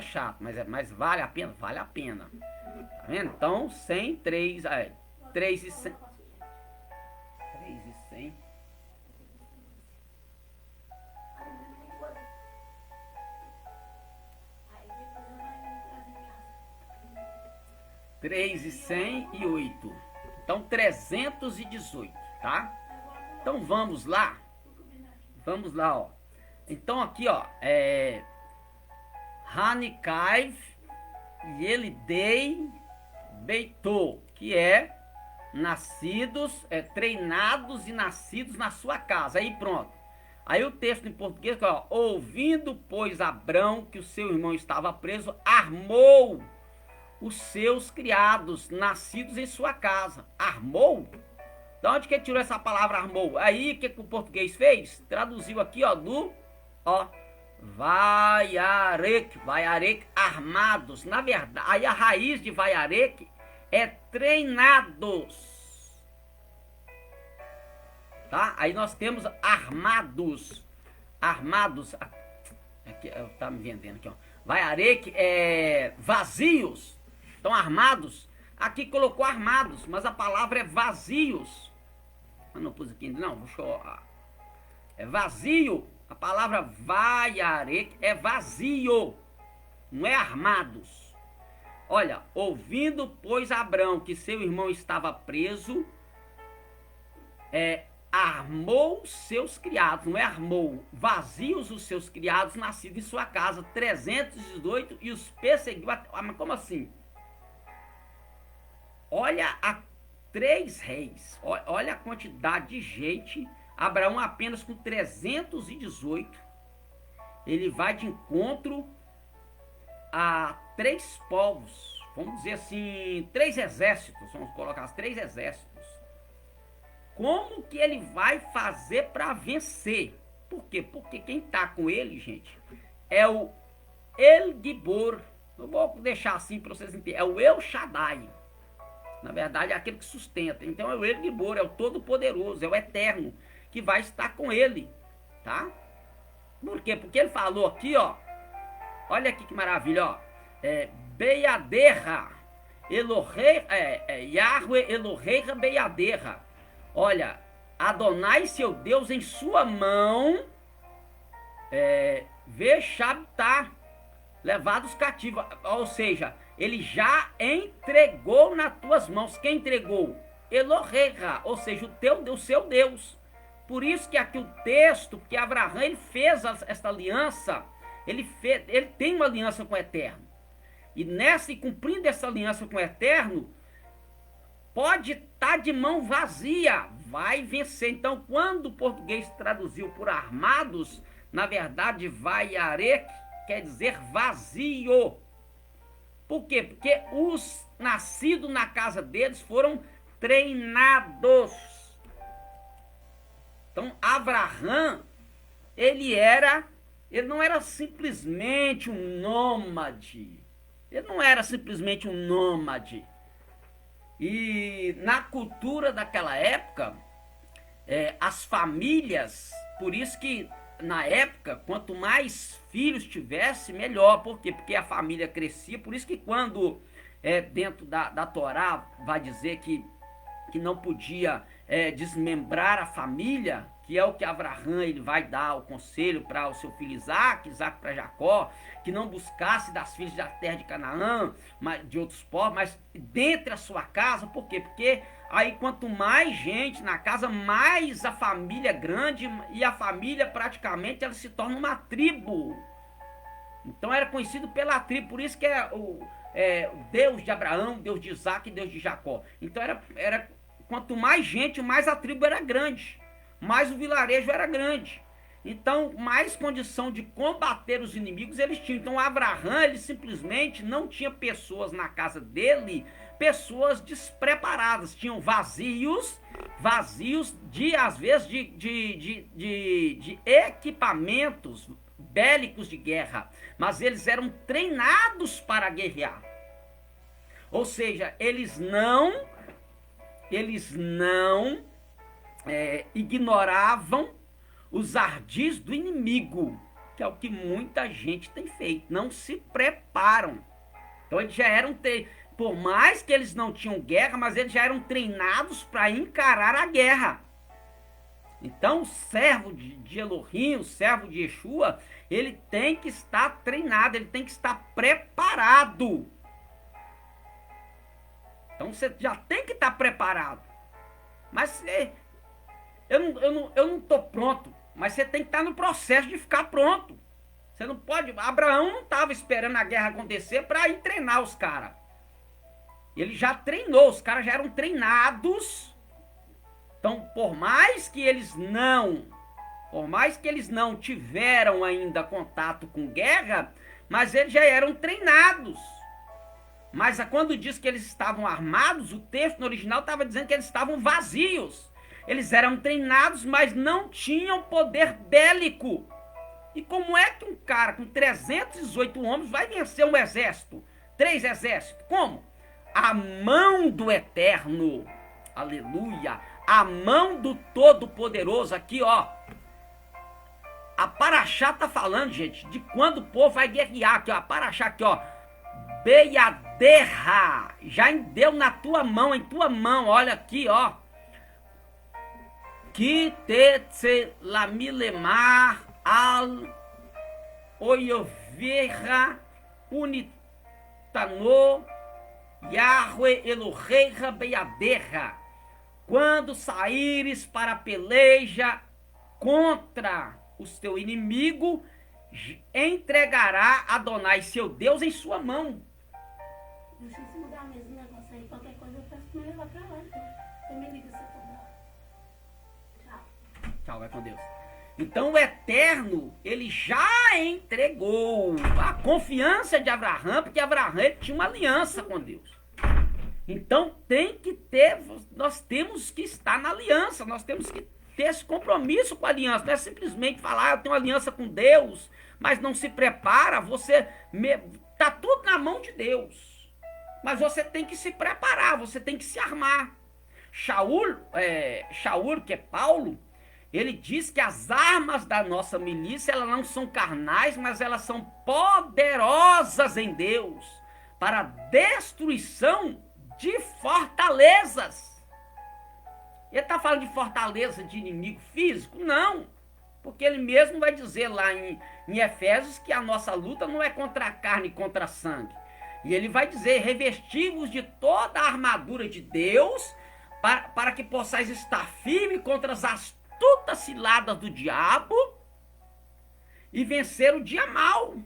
mas vale a pena? Vale a pena. Tá vendo? Então, 100, 3 e 100. 3 e 100. Três e 100 e 8. Então, 318, tá? Então, vamos lá. Vamos lá, ó. Então, aqui, ó. Hanikaiv Yelidei Beitou, que é treinados e nascidos na sua casa. Aí, pronto. Aí o texto em português, ó. Ouvindo, pois, Abrão que o seu irmão estava preso, armou os seus criados, nascidos em sua casa. Armou? Da onde que ele tirou essa palavra armou? Aí, o que o português fez? Traduziu aqui, ó, Vaiarek, armados. Na verdade, aí a raiz de Vaiarek é treinados. Tá? Aí nós temos armados. Aqui, tá me vendendo aqui, ó. Vaiarek é vazios. Então, armados. Aqui colocou armados, mas a palavra é vazios. Eu não pus aqui ainda, não. Deixa eu... É vazio. A palavra vaiarek é vazio. Não é armados. Olha, ouvindo, pois, Abrão que seu irmão estava preso, armou seus criados. Não é armou. Vazios os seus criados, nascidos em sua casa. 318 e os perseguiu. Mas como assim? Olha a 3 reis. Olha a quantidade de gente. Abraão apenas com 318. Ele vai de encontro a 3 povos. Vamos dizer assim, 3 exércitos. Vamos colocar os 3 exércitos. Como que ele vai fazer para vencer? Por quê? Porque quem está com ele, gente, é o El Gibor. Eu vou deixar assim para vocês entenderem. É o El Shaddai. Na verdade, é aquele que sustenta. Então é o El Gibor, é o Todo-Poderoso, é o Eterno, que vai estar com ele, tá? Por quê? Porque ele falou aqui, ó. Olha aqui que maravilha, ó. Beaderra, Elohei, Yahweh Eloheiha Beaderra. Olha, Adonai, seu Deus, em sua mão, Veshabtá, levados cativos. Ou seja, ele já entregou nas tuas mãos. Quem entregou? Eloheiha, ou seja, o seu Deus. Por isso que aqui o texto, porque Abraão ele fez esta aliança, ele tem uma aliança com o Eterno. E nessa, e cumprindo essa aliança com o Eterno, pode estar de mão vazia, vai vencer. Então, quando o português traduziu por armados, na verdade, vaiarek quer dizer vazio. Por quê? Porque os nascidos na casa deles foram treinados. Então, Abraão, ele não era simplesmente um nômade. Ele não era simplesmente um nômade. E na cultura daquela época, as famílias, por isso que na época, quanto mais filhos tivesse, melhor. Por quê? Porque a família crescia. Por isso que quando dentro da Torá vai dizer que não podia desmembrar a família, que é o que Abraão ele vai dar o conselho para o seu filho Isaac para Jacó, que não buscasse das filhas da terra de Canaã, de outros povos, mas dentre a sua casa. Por quê? Porque aí quanto mais gente na casa, mais a família é grande, e a família praticamente ela se torna uma tribo. Então era conhecido pela tribo, por isso que o Deus de Abraão, Deus de Isaac e Deus de Jacó. Então era quanto mais gente, mais a tribo era grande, mais o vilarejo era grande. Então, mais condição de combater os inimigos eles tinham. Então, Abraão, ele simplesmente não tinha pessoas na casa dele, pessoas despreparadas. Tinham vazios de, às vezes, de equipamentos bélicos de guerra. Mas eles eram treinados para guerrear. Ou seja, eles não ignoravam os ardis do inimigo, que é o que muita gente tem feito. Não se preparam. Então eles já eram, por mais que eles não tinham guerra, mas eles já eram treinados para encarar a guerra. Então o servo de Elohim, o servo de Yeshua, ele tem que estar treinado, ele tem que estar preparado. Então você já tem que estar preparado. Mas eu não estou pronto. Mas você tem que estar no processo de ficar pronto. Você não pode... Abraão não estava esperando a guerra acontecer para ir treinar os caras. Ele já treinou, os caras já eram treinados. Então, por mais que eles não tiveram ainda contato com guerra, mas eles já eram treinados. Mas quando diz que eles estavam armados, o texto no original estava dizendo que eles estavam vazios. Eles eram treinados, mas não tinham poder bélico. E como é que um cara com 318 homens vai vencer um exército? 3 exércitos? Como? A mão do Eterno. Aleluia. A mão do Todo-Poderoso. Aqui, ó. A Paraxá tá falando, gente, de quando o povo vai guerrear. Aqui, ó. A Paraxá aqui, ó. Beaderra. Já deu na tua mão, em tua mão. Olha aqui, ó. Que te lamilemar al oioverra unitano Yahweh Eloheiha Beaderra. Quando saíres para a peleja contra o teu inimigo, entregará Adonai, seu Deus, em sua mão. Deixa eu mudar mesmo o negócio aí. Qualquer coisa eu peço pra me levar pra lá. Então, você me liga se for. Tchau, vai com Deus. Então o Eterno, ele já entregou a confiança de Abraão, porque Abraão ele tinha uma aliança com Deus. Então nós temos que estar na aliança, nós temos que ter esse compromisso com a aliança. Não é simplesmente falar, eu tenho uma aliança com Deus, mas não se prepara, você Tá tudo na mão de Deus. Mas você tem que se preparar, você tem que se armar. Shaul, que é Paulo, ele diz que as armas da nossa milícia, elas não são carnais, mas elas são poderosas em Deus para a destruição de fortalezas. Ele está falando de fortaleza de inimigo físico? Não, porque ele mesmo vai dizer lá em Efésios que a nossa luta não é contra a carne e contra a sangue. E ele vai dizer, revestivos de toda a armadura de Deus, para que possais estar firme contra as astutas ciladas do diabo e vencer o dia mau.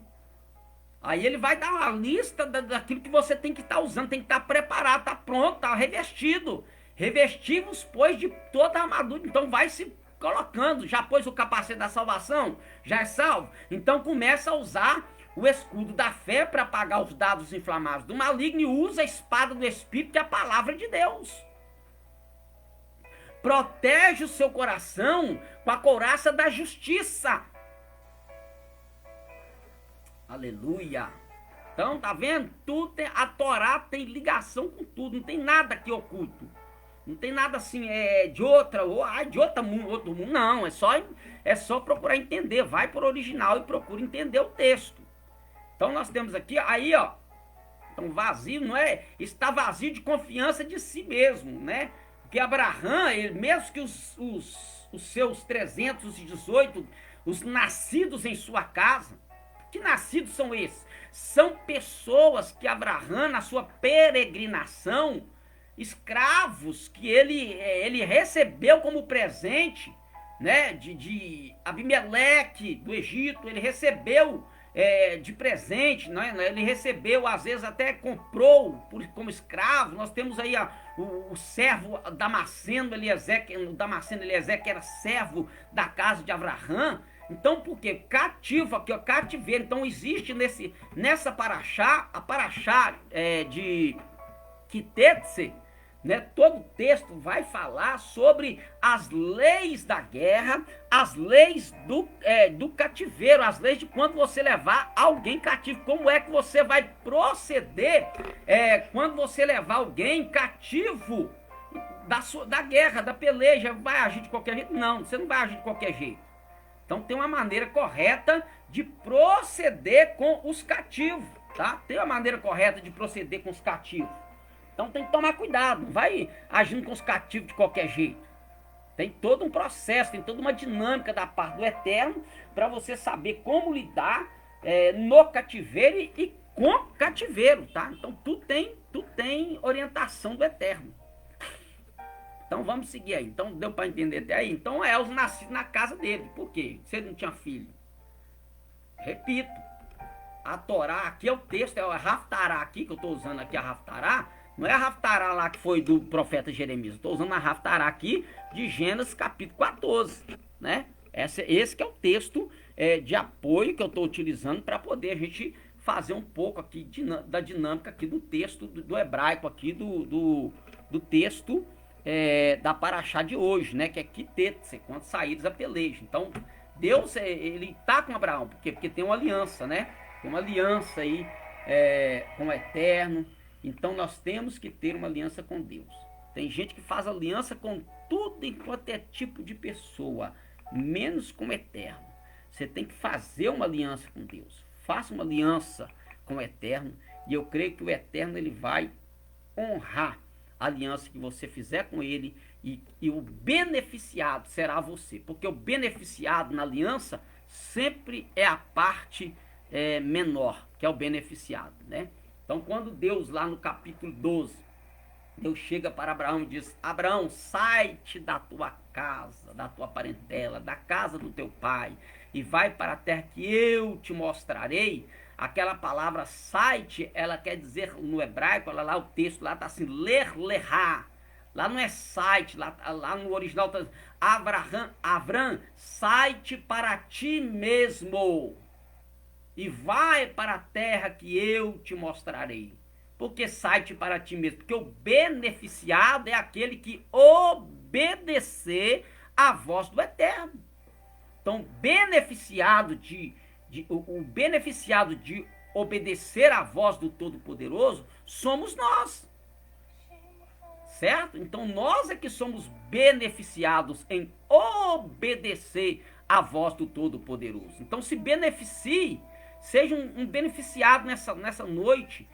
Aí ele vai dar uma lista daquilo que você tem que estar usando, tem que estar preparado, estar pronto, estar revestido. Revestivos, pois, de toda a armadura. Então vai se colocando. Já pôs o capacete da salvação? Já é salvo? Então começa a usar o escudo da fé para apagar os dados inflamados do maligno e usa a espada do Espírito, que é a palavra de Deus. Protege o seu coração com a couraça da justiça. Aleluia. Então, tá vendo? Tudo a Torá tem ligação com tudo. Não tem nada aqui oculto. Não tem nada assim, de outro mundo. Não, é só procurar entender. Vai para o original e procura entender o texto. Então nós temos aqui, aí ó. Então vazio, não é? Está vazio de confiança de si mesmo, né? Porque Abraão, mesmo que os seus 318, os nascidos em sua casa, que nascidos são esses? São pessoas que Abraão, na sua peregrinação, escravos que ele recebeu como presente, né, de Abimeleque do Egito, ele recebeu de presente, né, ele recebeu, às vezes até comprou como escravo. Nós temos aí o servo Damasceno Eliezer, que era servo da casa de Abraão. Então, por quê? Cativo aqui, ó, cativeiro. Então existe nessa paraxá, a paraxá de Kitetse, né? Todo o texto vai falar sobre as leis da guerra, as leis do cativeiro, as leis de quando você levar alguém cativo. Como é que você vai proceder quando você levar alguém cativo da guerra, da peleja? Vai agir de qualquer jeito? Não, você não vai agir de qualquer jeito. Então tem uma maneira correta de proceder com os cativos, tá? Tem uma maneira correta de proceder com os cativos. Então tem que tomar cuidado, não vai agindo com os cativos de qualquer jeito. Tem todo um processo, tem toda uma dinâmica da parte do Eterno para você saber como lidar no cativeiro e com cativeiro, tá? Então tudo tem orientação do Eterno. Então vamos seguir aí. Então deu para entender até aí? Então Elzo nascido na casa dele. Por quê? Se ele não tinha filho. Repito, a Torá, aqui é o texto, é a Haftará aqui, que eu estou usando aqui a Haftará. Não é a Haftará lá que foi do profeta Jeremias. Estou usando a Haftará aqui de Gênesis capítulo 14. Né? Esse que é o texto de apoio que eu estou utilizando para poder a gente fazer um pouco aqui da dinâmica aqui do texto do hebraico aqui, do texto da paraxá de hoje, né? Que é Kitetse, quando saídos a peleja. Então, Deus, ele tá com Abraão. Por quê? Porque tem uma aliança, né? Tem uma aliança aí com o Eterno. Então, nós temos que ter uma aliança com Deus. Tem gente que faz aliança com tudo enquanto é tipo de pessoa, menos com o Eterno. Você tem que fazer uma aliança com Deus. Faça uma aliança com o Eterno. E eu creio que o Eterno, ele vai honrar a aliança que você fizer com ele, e o beneficiado será você, porque o beneficiado na aliança sempre é a parte menor, que é o beneficiado, né? Então quando Deus lá no capítulo 12, Deus chega para Abraão e diz: Abraão, sai-te da tua casa, da tua parentela, da casa do teu pai, e vai para a terra que eu te mostrarei. Aquela palavra site, ela quer dizer no hebraico, lá o texto lá está assim, ler-lerá. Lá não é site, lá no original está Avram, site para ti mesmo e vai para a terra que eu te mostrarei. Por que site para ti mesmo? Porque o beneficiado é aquele que obedecer à voz do Eterno. Então, o beneficiado de obedecer à voz do Todo-Poderoso somos nós. Certo? Então nós é que somos beneficiados em obedecer à voz do Todo-Poderoso. Então se beneficie, seja um beneficiado nessa noite,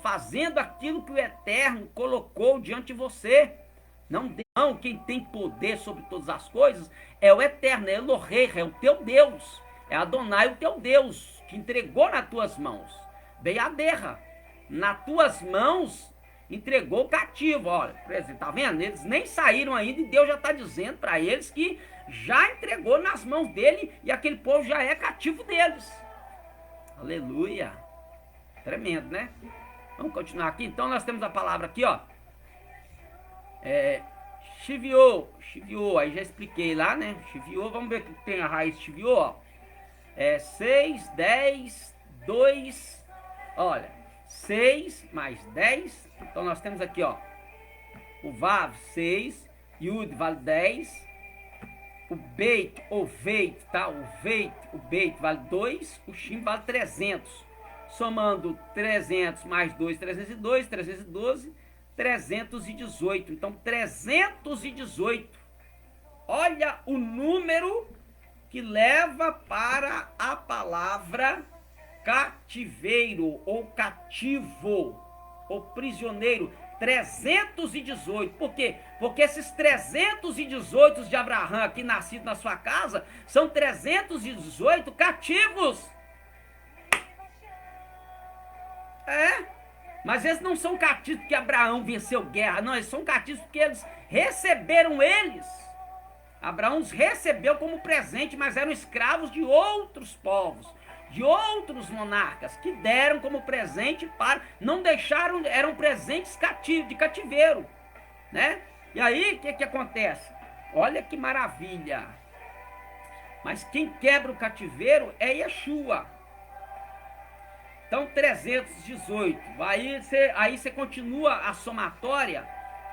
fazendo aquilo que o Eterno colocou diante de você. Não, quem tem poder sobre todas as coisas é o Eterno, é Elohei, é o teu Deus, é Adonai, o teu Deus, que entregou nas tuas mãos. Beaderra, nas tuas mãos entregou o cativo. Olha, tá vendo? Eles nem saíram ainda e Deus já está dizendo para eles que já entregou nas mãos dele e aquele povo já é cativo deles. Aleluia. Tremendo, né? Vamos continuar aqui. Então nós temos a palavra aqui, ó. Chiviô, aí já expliquei lá, né? Chiviô, vamos ver o que tem a raiz de chiviô, ó. 6, 10, 2, olha, 6 mais 10, então nós temos aqui, ó, o Vav, 6, Yud vale 10, o Beit, ou Veit, tá? O Beit vale 2, o Shin vale 300, somando 300 mais 2, 302, 312, 318, então 318, olha o número que leva para a palavra cativeiro, ou cativo, ou prisioneiro, 318, por quê? Porque esses 318 de Abraão aqui nascidos na sua casa, são 318 cativos, mas eles não são cativos porque Abraão venceu guerra, não, eles são cativos porque eles receberam eles. Abraão os recebeu como presente, mas eram escravos de outros povos, de outros monarcas, que deram como presente para, não deixaram, eram presentes de cativeiro, né? E aí, o que acontece? Olha que maravilha! Mas quem quebra o cativeiro é Yeshua. Então, 318. Aí você continua a somatória.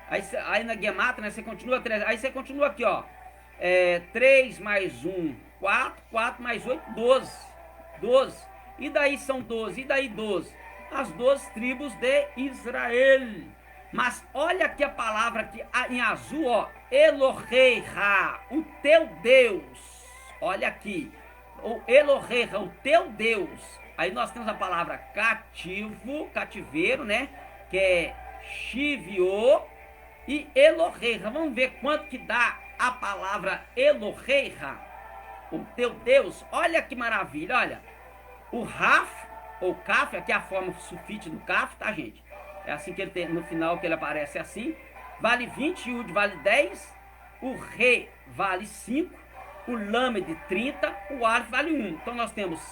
Aí na Gemátria, né, você continua. Aí você continua aqui, ó. 3 mais 1, 4. 4 mais 8, 12. 12. E daí são 12. E daí 12. As 12 tribos de Israel. Mas olha aqui a palavra aqui, em azul, ó. Elohei-Ra, o teu Deus. Olha aqui. O Elohei-Ra, o teu Deus. Aí nós temos a palavra cativeiro, né? Que é Shiviô e Elohei-Ra. Vamos ver quanto que dá a palavra Elohei-Ra, o teu Deus. Olha que maravilha, olha. O Raf, ou Kaf, aqui é a forma sulfite do Kaf, tá, gente? É assim que ele tem, no final que ele aparece assim. Vale 20, Yud vale 10, o Re vale 5, o Lamed 30, o Alef vale 1. Então nós temos...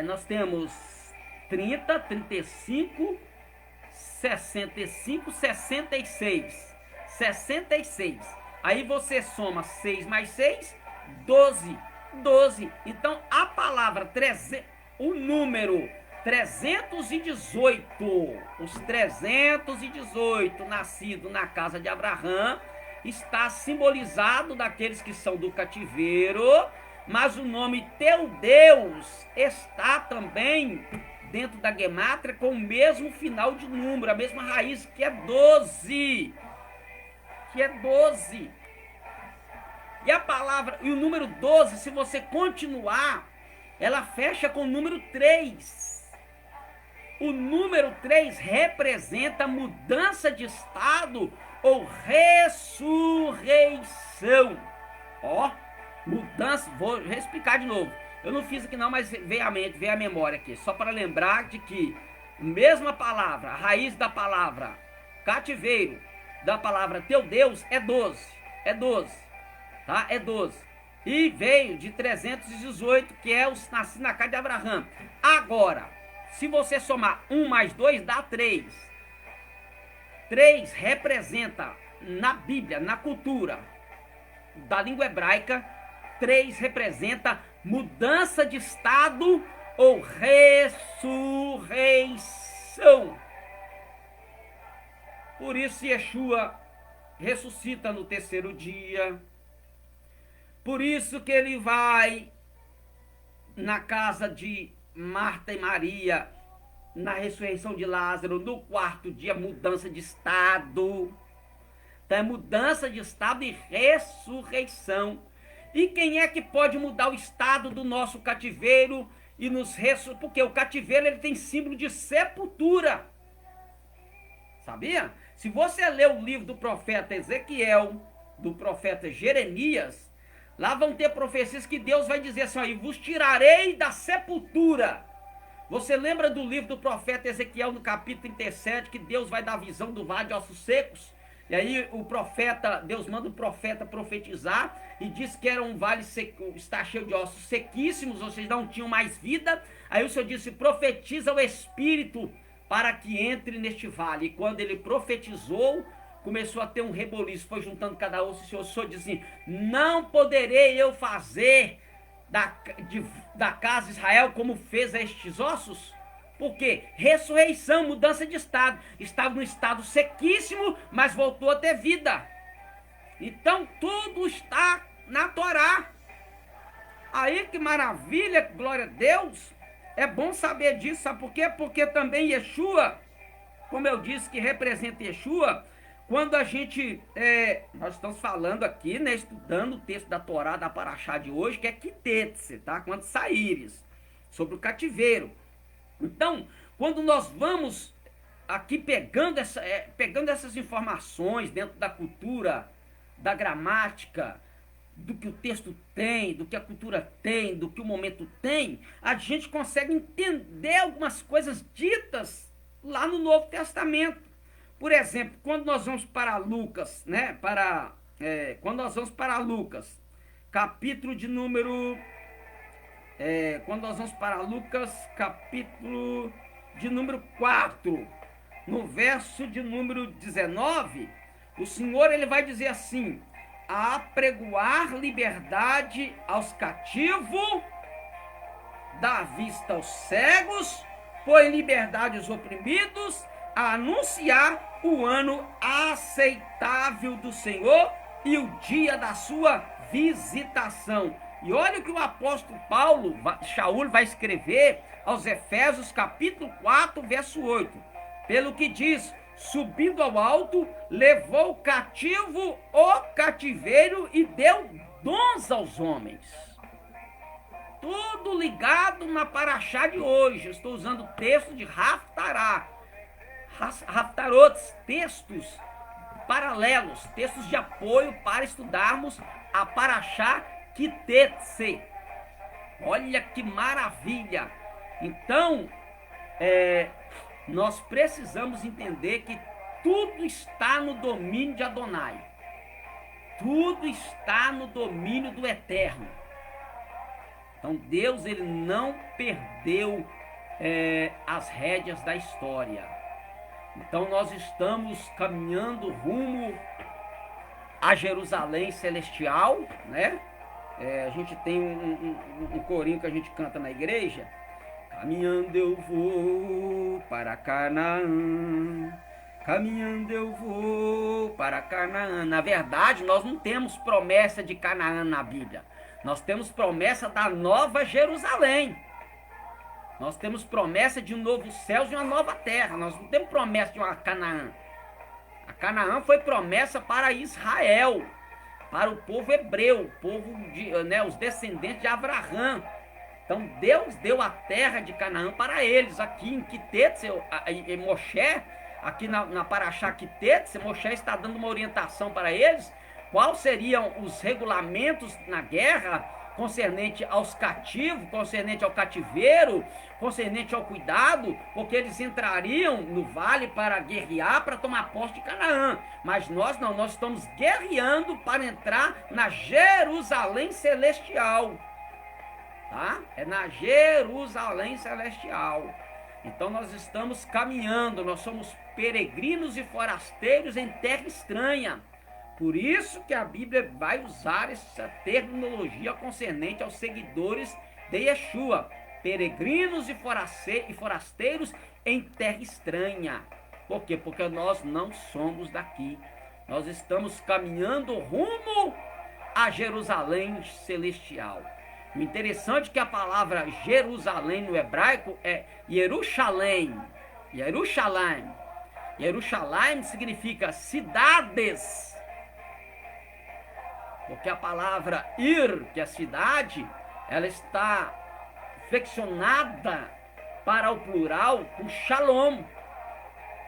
nós temos 30, 35, 65, 66. 66. Aí você soma 6 mais 6, 12. 12. Então a palavra, o número 318, os 318 nascidos na casa de Abraão, está simbolizado daqueles que são do cativeiro, mas o nome teu Deus está também dentro da Gemátria com o mesmo final de número, a mesma raiz, que é 12. Que é 12. E a palavra, e o número 12, se você continuar, ela fecha com o número 3. O número 3 representa mudança de estado ou ressurreição. Ó, mudança, vou explicar de novo. Eu não fiz aqui não, mas veio a memória aqui. Só para lembrar de que a mesma palavra, a raiz da palavra cativeiro, da palavra teu Deus é 12. É 12. Tá? É 12. E veio de 318, que é os nascidos na casa de Abraão. Agora, se você somar 1 mais 2, dá 3. 3 representa, na Bíblia, na cultura da língua hebraica, 3 representa mudança de estado ou ressurreição. Por isso Yeshua ressuscita no terceiro dia. Por isso que ele vai na casa de Marta e Maria, na ressurreição de Lázaro, no quarto dia, mudança de estado. Então é mudança de estado e ressurreição. E quem é que pode mudar o estado do nosso cativeiro e nos ressuscitar? Porque o cativeiro ele tem símbolo de sepultura. Sabia? Se você ler o livro do profeta Ezequiel, do profeta Jeremias, lá vão ter profecias que Deus vai dizer assim, ó, e vos tirarei da sepultura. Você lembra do livro do profeta Ezequiel, no capítulo 37, que Deus vai dar a visão do vale de ossos secos? E aí o profeta, Deus manda o profeta profetizar e diz que era um vale seco, está cheio de ossos sequíssimos, ou seja, não tinham mais vida. Aí o Senhor disse, profetiza o Espírito para que entre neste vale. E quando ele profetizou, começou a ter um reboliço, foi juntando cada osso, e o Senhor disse assim, não poderei eu fazer da casa de Israel como fez a estes ossos? Por quê? Ressurreição, mudança de estado. Estava no estado sequíssimo, mas voltou a ter vida. Então tudo está na Torá. Aí que maravilha, glória a Deus. É bom saber disso, sabe por quê? Porque também Yeshua, como eu disse que representa Yeshua, quando a gente, nós estamos falando aqui, né, estudando o texto da Torá, da Paraxá de hoje, que é Kitetse, tá? Quando saíres, sobre o cativeiro. Então, quando nós vamos aqui pegando essas informações dentro da cultura, da gramática, do que o texto tem, do que a cultura tem, do que o momento tem, a gente consegue entender algumas coisas ditas lá no Novo Testamento. Por exemplo, quando nós vamos para Lucas, né? Quando nós vamos para Lucas, capítulo de número... quando nós vamos para Lucas, capítulo de número 4, no verso de número 19, o Senhor ele vai dizer assim, a apregoar liberdade aos cativos, dar vista aos cegos, pôr em liberdade os oprimidos, a anunciar o ano aceitável do Senhor e o dia da sua visitação. E olha o que o apóstolo Shaul vai escrever aos Efésios capítulo 4, verso 8. Pelo que diz, subindo ao alto, levou cativo o cativeiro e deu dons aos homens. Tudo ligado na paraxá de hoje. Eu estou usando o texto de Haftarot, textos paralelos, textos de apoio para estudarmos a paraxá Kitetse. Olha que maravilha! Então, nós precisamos entender que tudo está no domínio de Adonai. Tudo está no domínio do Eterno. Então Deus ele não perdeu as rédeas da história. Então nós estamos caminhando rumo a Jerusalém celestial, né? A gente tem um corinho que a gente canta na igreja. Caminhando eu vou para Canaã, caminhando eu vou para Canaã. Na verdade, nós não temos promessa de Canaã na Bíblia. Nós temos promessa da nova Jerusalém. Nós temos promessa de um novo céu e uma nova terra. Nós não temos promessa de uma Canaã. A Canaã foi promessa para Israel, para o povo hebreu, os descendentes de Abraão. Então Deus deu a terra de Canaã para eles. Aqui em Kitetse, Moshe, aqui na Paraxá Kitetse, Moshe está dando uma orientação para eles. Quais seriam os regulamentos na guerra concernente aos cativos, concernente ao cativeiro, concernente ao cuidado, porque eles entrariam no vale para guerrear, para tomar posse de Canaã. Mas nós não, nós estamos guerreando para entrar na Jerusalém celestial. Tá? É na Jerusalém celestial. Então nós estamos caminhando, nós somos peregrinos e forasteiros em terra estranha. Por isso que a Bíblia vai usar essa terminologia concernente aos seguidores de Yeshua. Peregrinos e forasteiros em terra estranha. Por quê? Porque nós não somos daqui. Nós estamos caminhando rumo a Jerusalém celestial. O interessante é que a palavra Jerusalém no hebraico é Yerushalém. Yerushalém. Yerushalém significa cidades. Porque a palavra ir, que é cidade, ela está flexionada para o plural com shalom.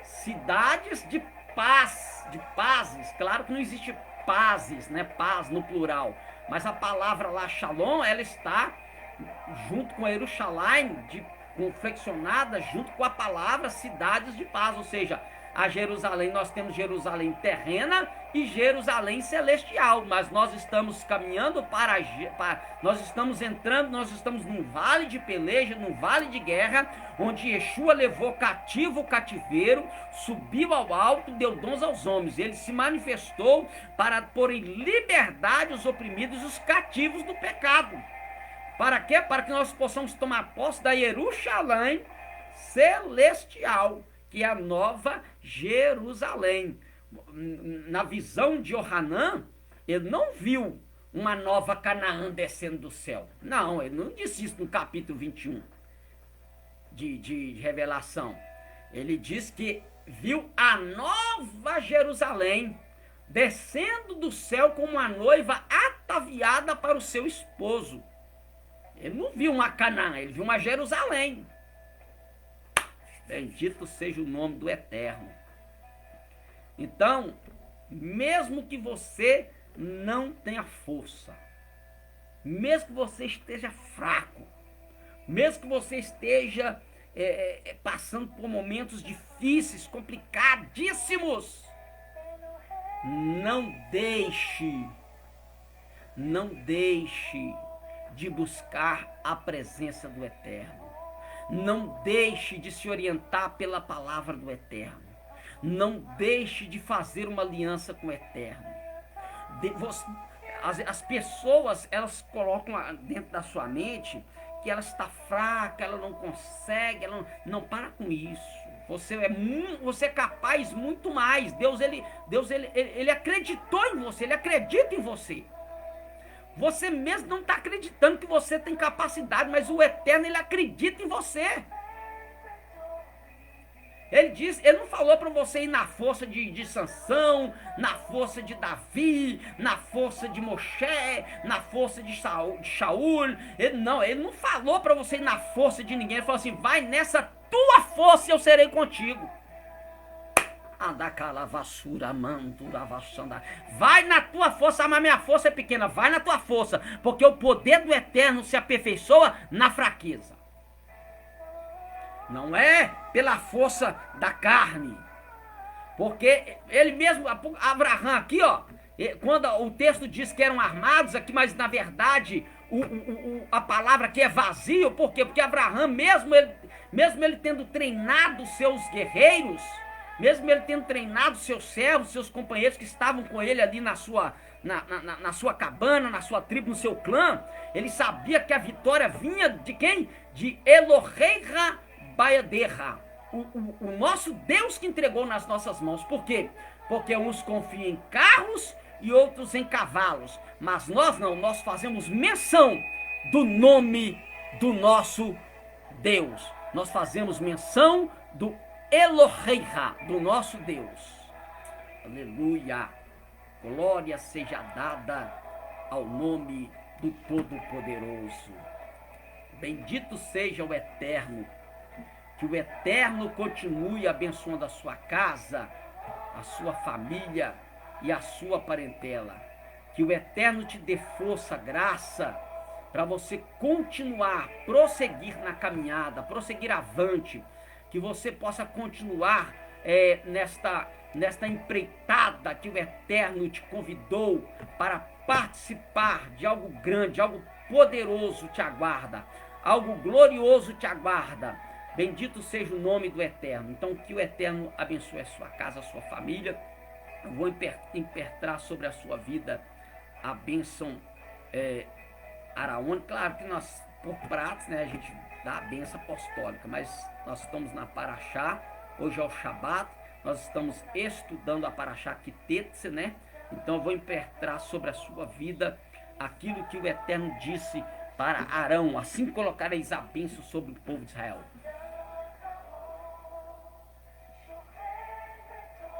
Cidades de paz, de pazes. Claro que não existe pazes, né? Paz no plural. Mas a palavra lá, shalom, ela está junto com Yerushalayim, flexionada junto com a palavra cidades de paz. Ou seja, a Jerusalém, nós temos Jerusalém terrena e Jerusalém celestial. Mas nós estamos caminhando nós estamos entrando, nós estamos num vale de peleja, num vale de guerra, onde Yeshua levou cativo o cativeiro, subiu ao alto, deu dons aos homens. Ele se manifestou para pôr em liberdade os oprimidos e os cativos do pecado. Para quê? Para que nós possamos tomar posse da Jerusalém celestial, que é a nova Jerusalém. Na visão de Yohanan, ele não viu uma nova Canaã descendo do céu. Não, ele não disse isso no capítulo 21 de Revelação. Ele diz que viu a nova Jerusalém descendo do céu como uma noiva ataviada para o seu esposo. Ele não viu uma Canaã, ele viu uma Jerusalém. Bendito seja o nome do Eterno. Então, mesmo que você não tenha força, mesmo que você esteja fraco, mesmo que você esteja passando por momentos difíceis, complicadíssimos, não deixe de buscar a presença do Eterno. Não deixe de se orientar pela palavra do Eterno. Não deixe de fazer uma aliança com o Eterno. As pessoas, elas colocam dentro da sua mente que ela está fraca, ela não consegue, não para com isso. Você é capaz muito mais. Deus ele acreditou em você, ele acredita em você. Você mesmo não está acreditando que você tem capacidade, mas o Eterno, ele acredita em você. Ele não falou para você ir na força de Sansão, na força de Davi, na força de Moshe, na força de Shaul. Ele não falou para você ir na força de ninguém. Ele falou assim: vai nessa tua força e eu serei contigo. Vai na tua força, mas minha força é pequena. Vai na tua força, porque o poder do Eterno se aperfeiçoa na fraqueza. Não é pela força da carne. Porque ele mesmo, Abraão aqui, ó, quando o texto diz que eram armados aqui, mas na verdade a palavra aqui é vazio. Por quê? Porque Abraão, mesmo ele tendo treinado seus guerreiros, mesmo ele tendo treinado seus servos, seus companheiros que estavam com ele ali na sua cabana, na sua tribo, no seu clã, ele sabia que a vitória vinha de quem? De Elohei Bayaderra, o nosso Deus que entregou nas nossas mãos. Por quê? Porque uns confiam em carros e outros em cavalos, mas nós não, nós fazemos menção do nome do nosso Deus. Nós fazemos menção do Eloheiha, do nosso Deus. Aleluia! Glória seja dada ao nome do Todo-Poderoso. Bendito seja o Eterno. Que o Eterno continue abençoando a sua casa, a sua família e a sua parentela. Que o Eterno te dê força, graça, para você continuar, prosseguir na caminhada, prosseguir avante. Que você possa continuar nesta empreitada que o Eterno te convidou para participar de algo grande, algo poderoso te aguarda, algo glorioso te aguarda. Bendito seja o nome do Eterno. Então que o Eterno abençoe a sua casa, a sua família. Eu vou impertrar sobre a sua vida a bênção araônica. Claro que nós, por pratos, né, a gente dá a bênção apostólica, mas nós estamos na Paraxá, hoje é o Shabat, nós estamos estudando a Paraxá Kitetse, né? Então eu vou impertrar sobre a sua vida aquilo que o Eterno disse para Arão, assim colocareis a bênção sobre o povo de Israel.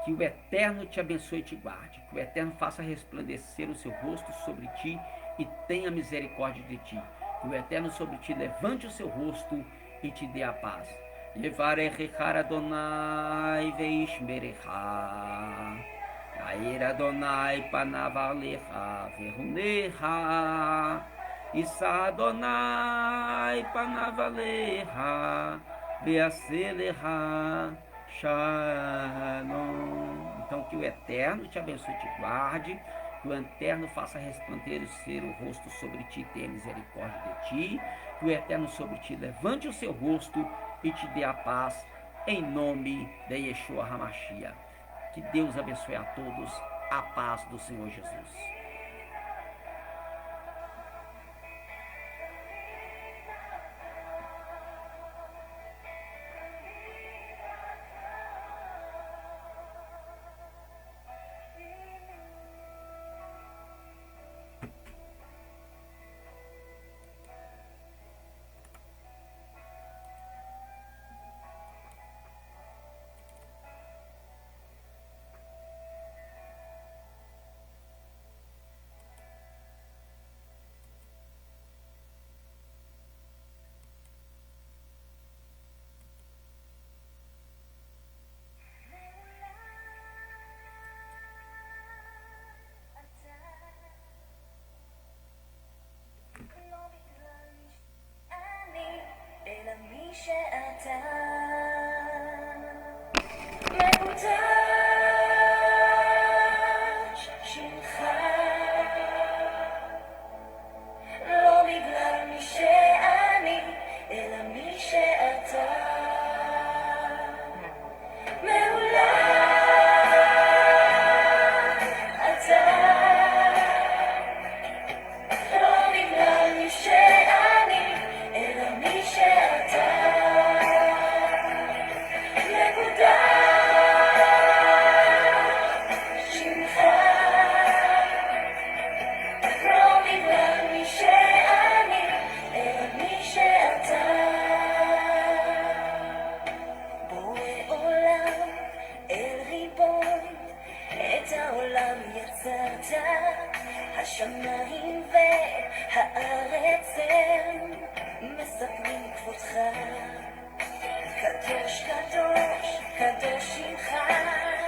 Que o Eterno te abençoe e te guarde. Que o Eterno faça resplandecer o seu rosto sobre ti e tenha misericórdia de ti. Que o Eterno sobre ti levante o seu rosto e te dê a paz. Yevarechecha Adonai veishmerecha. Yair Adonai panav alecha verunecha. Issa Adonai panav alecha veaselecha. Shalom. Então que o Eterno te abençoe e te guarde, que o Eterno faça resplandecer o rosto sobre ti e tenha misericórdia de ti, que o Eterno sobre ti levante o seu rosto e te dê a paz, em nome de Yeshua HaMashiach. Que Deus abençoe a todos, a paz do Senhor Jesus. השמיים והארץ הם מספרים כבודך, קדוש קדוש קדוש שמך.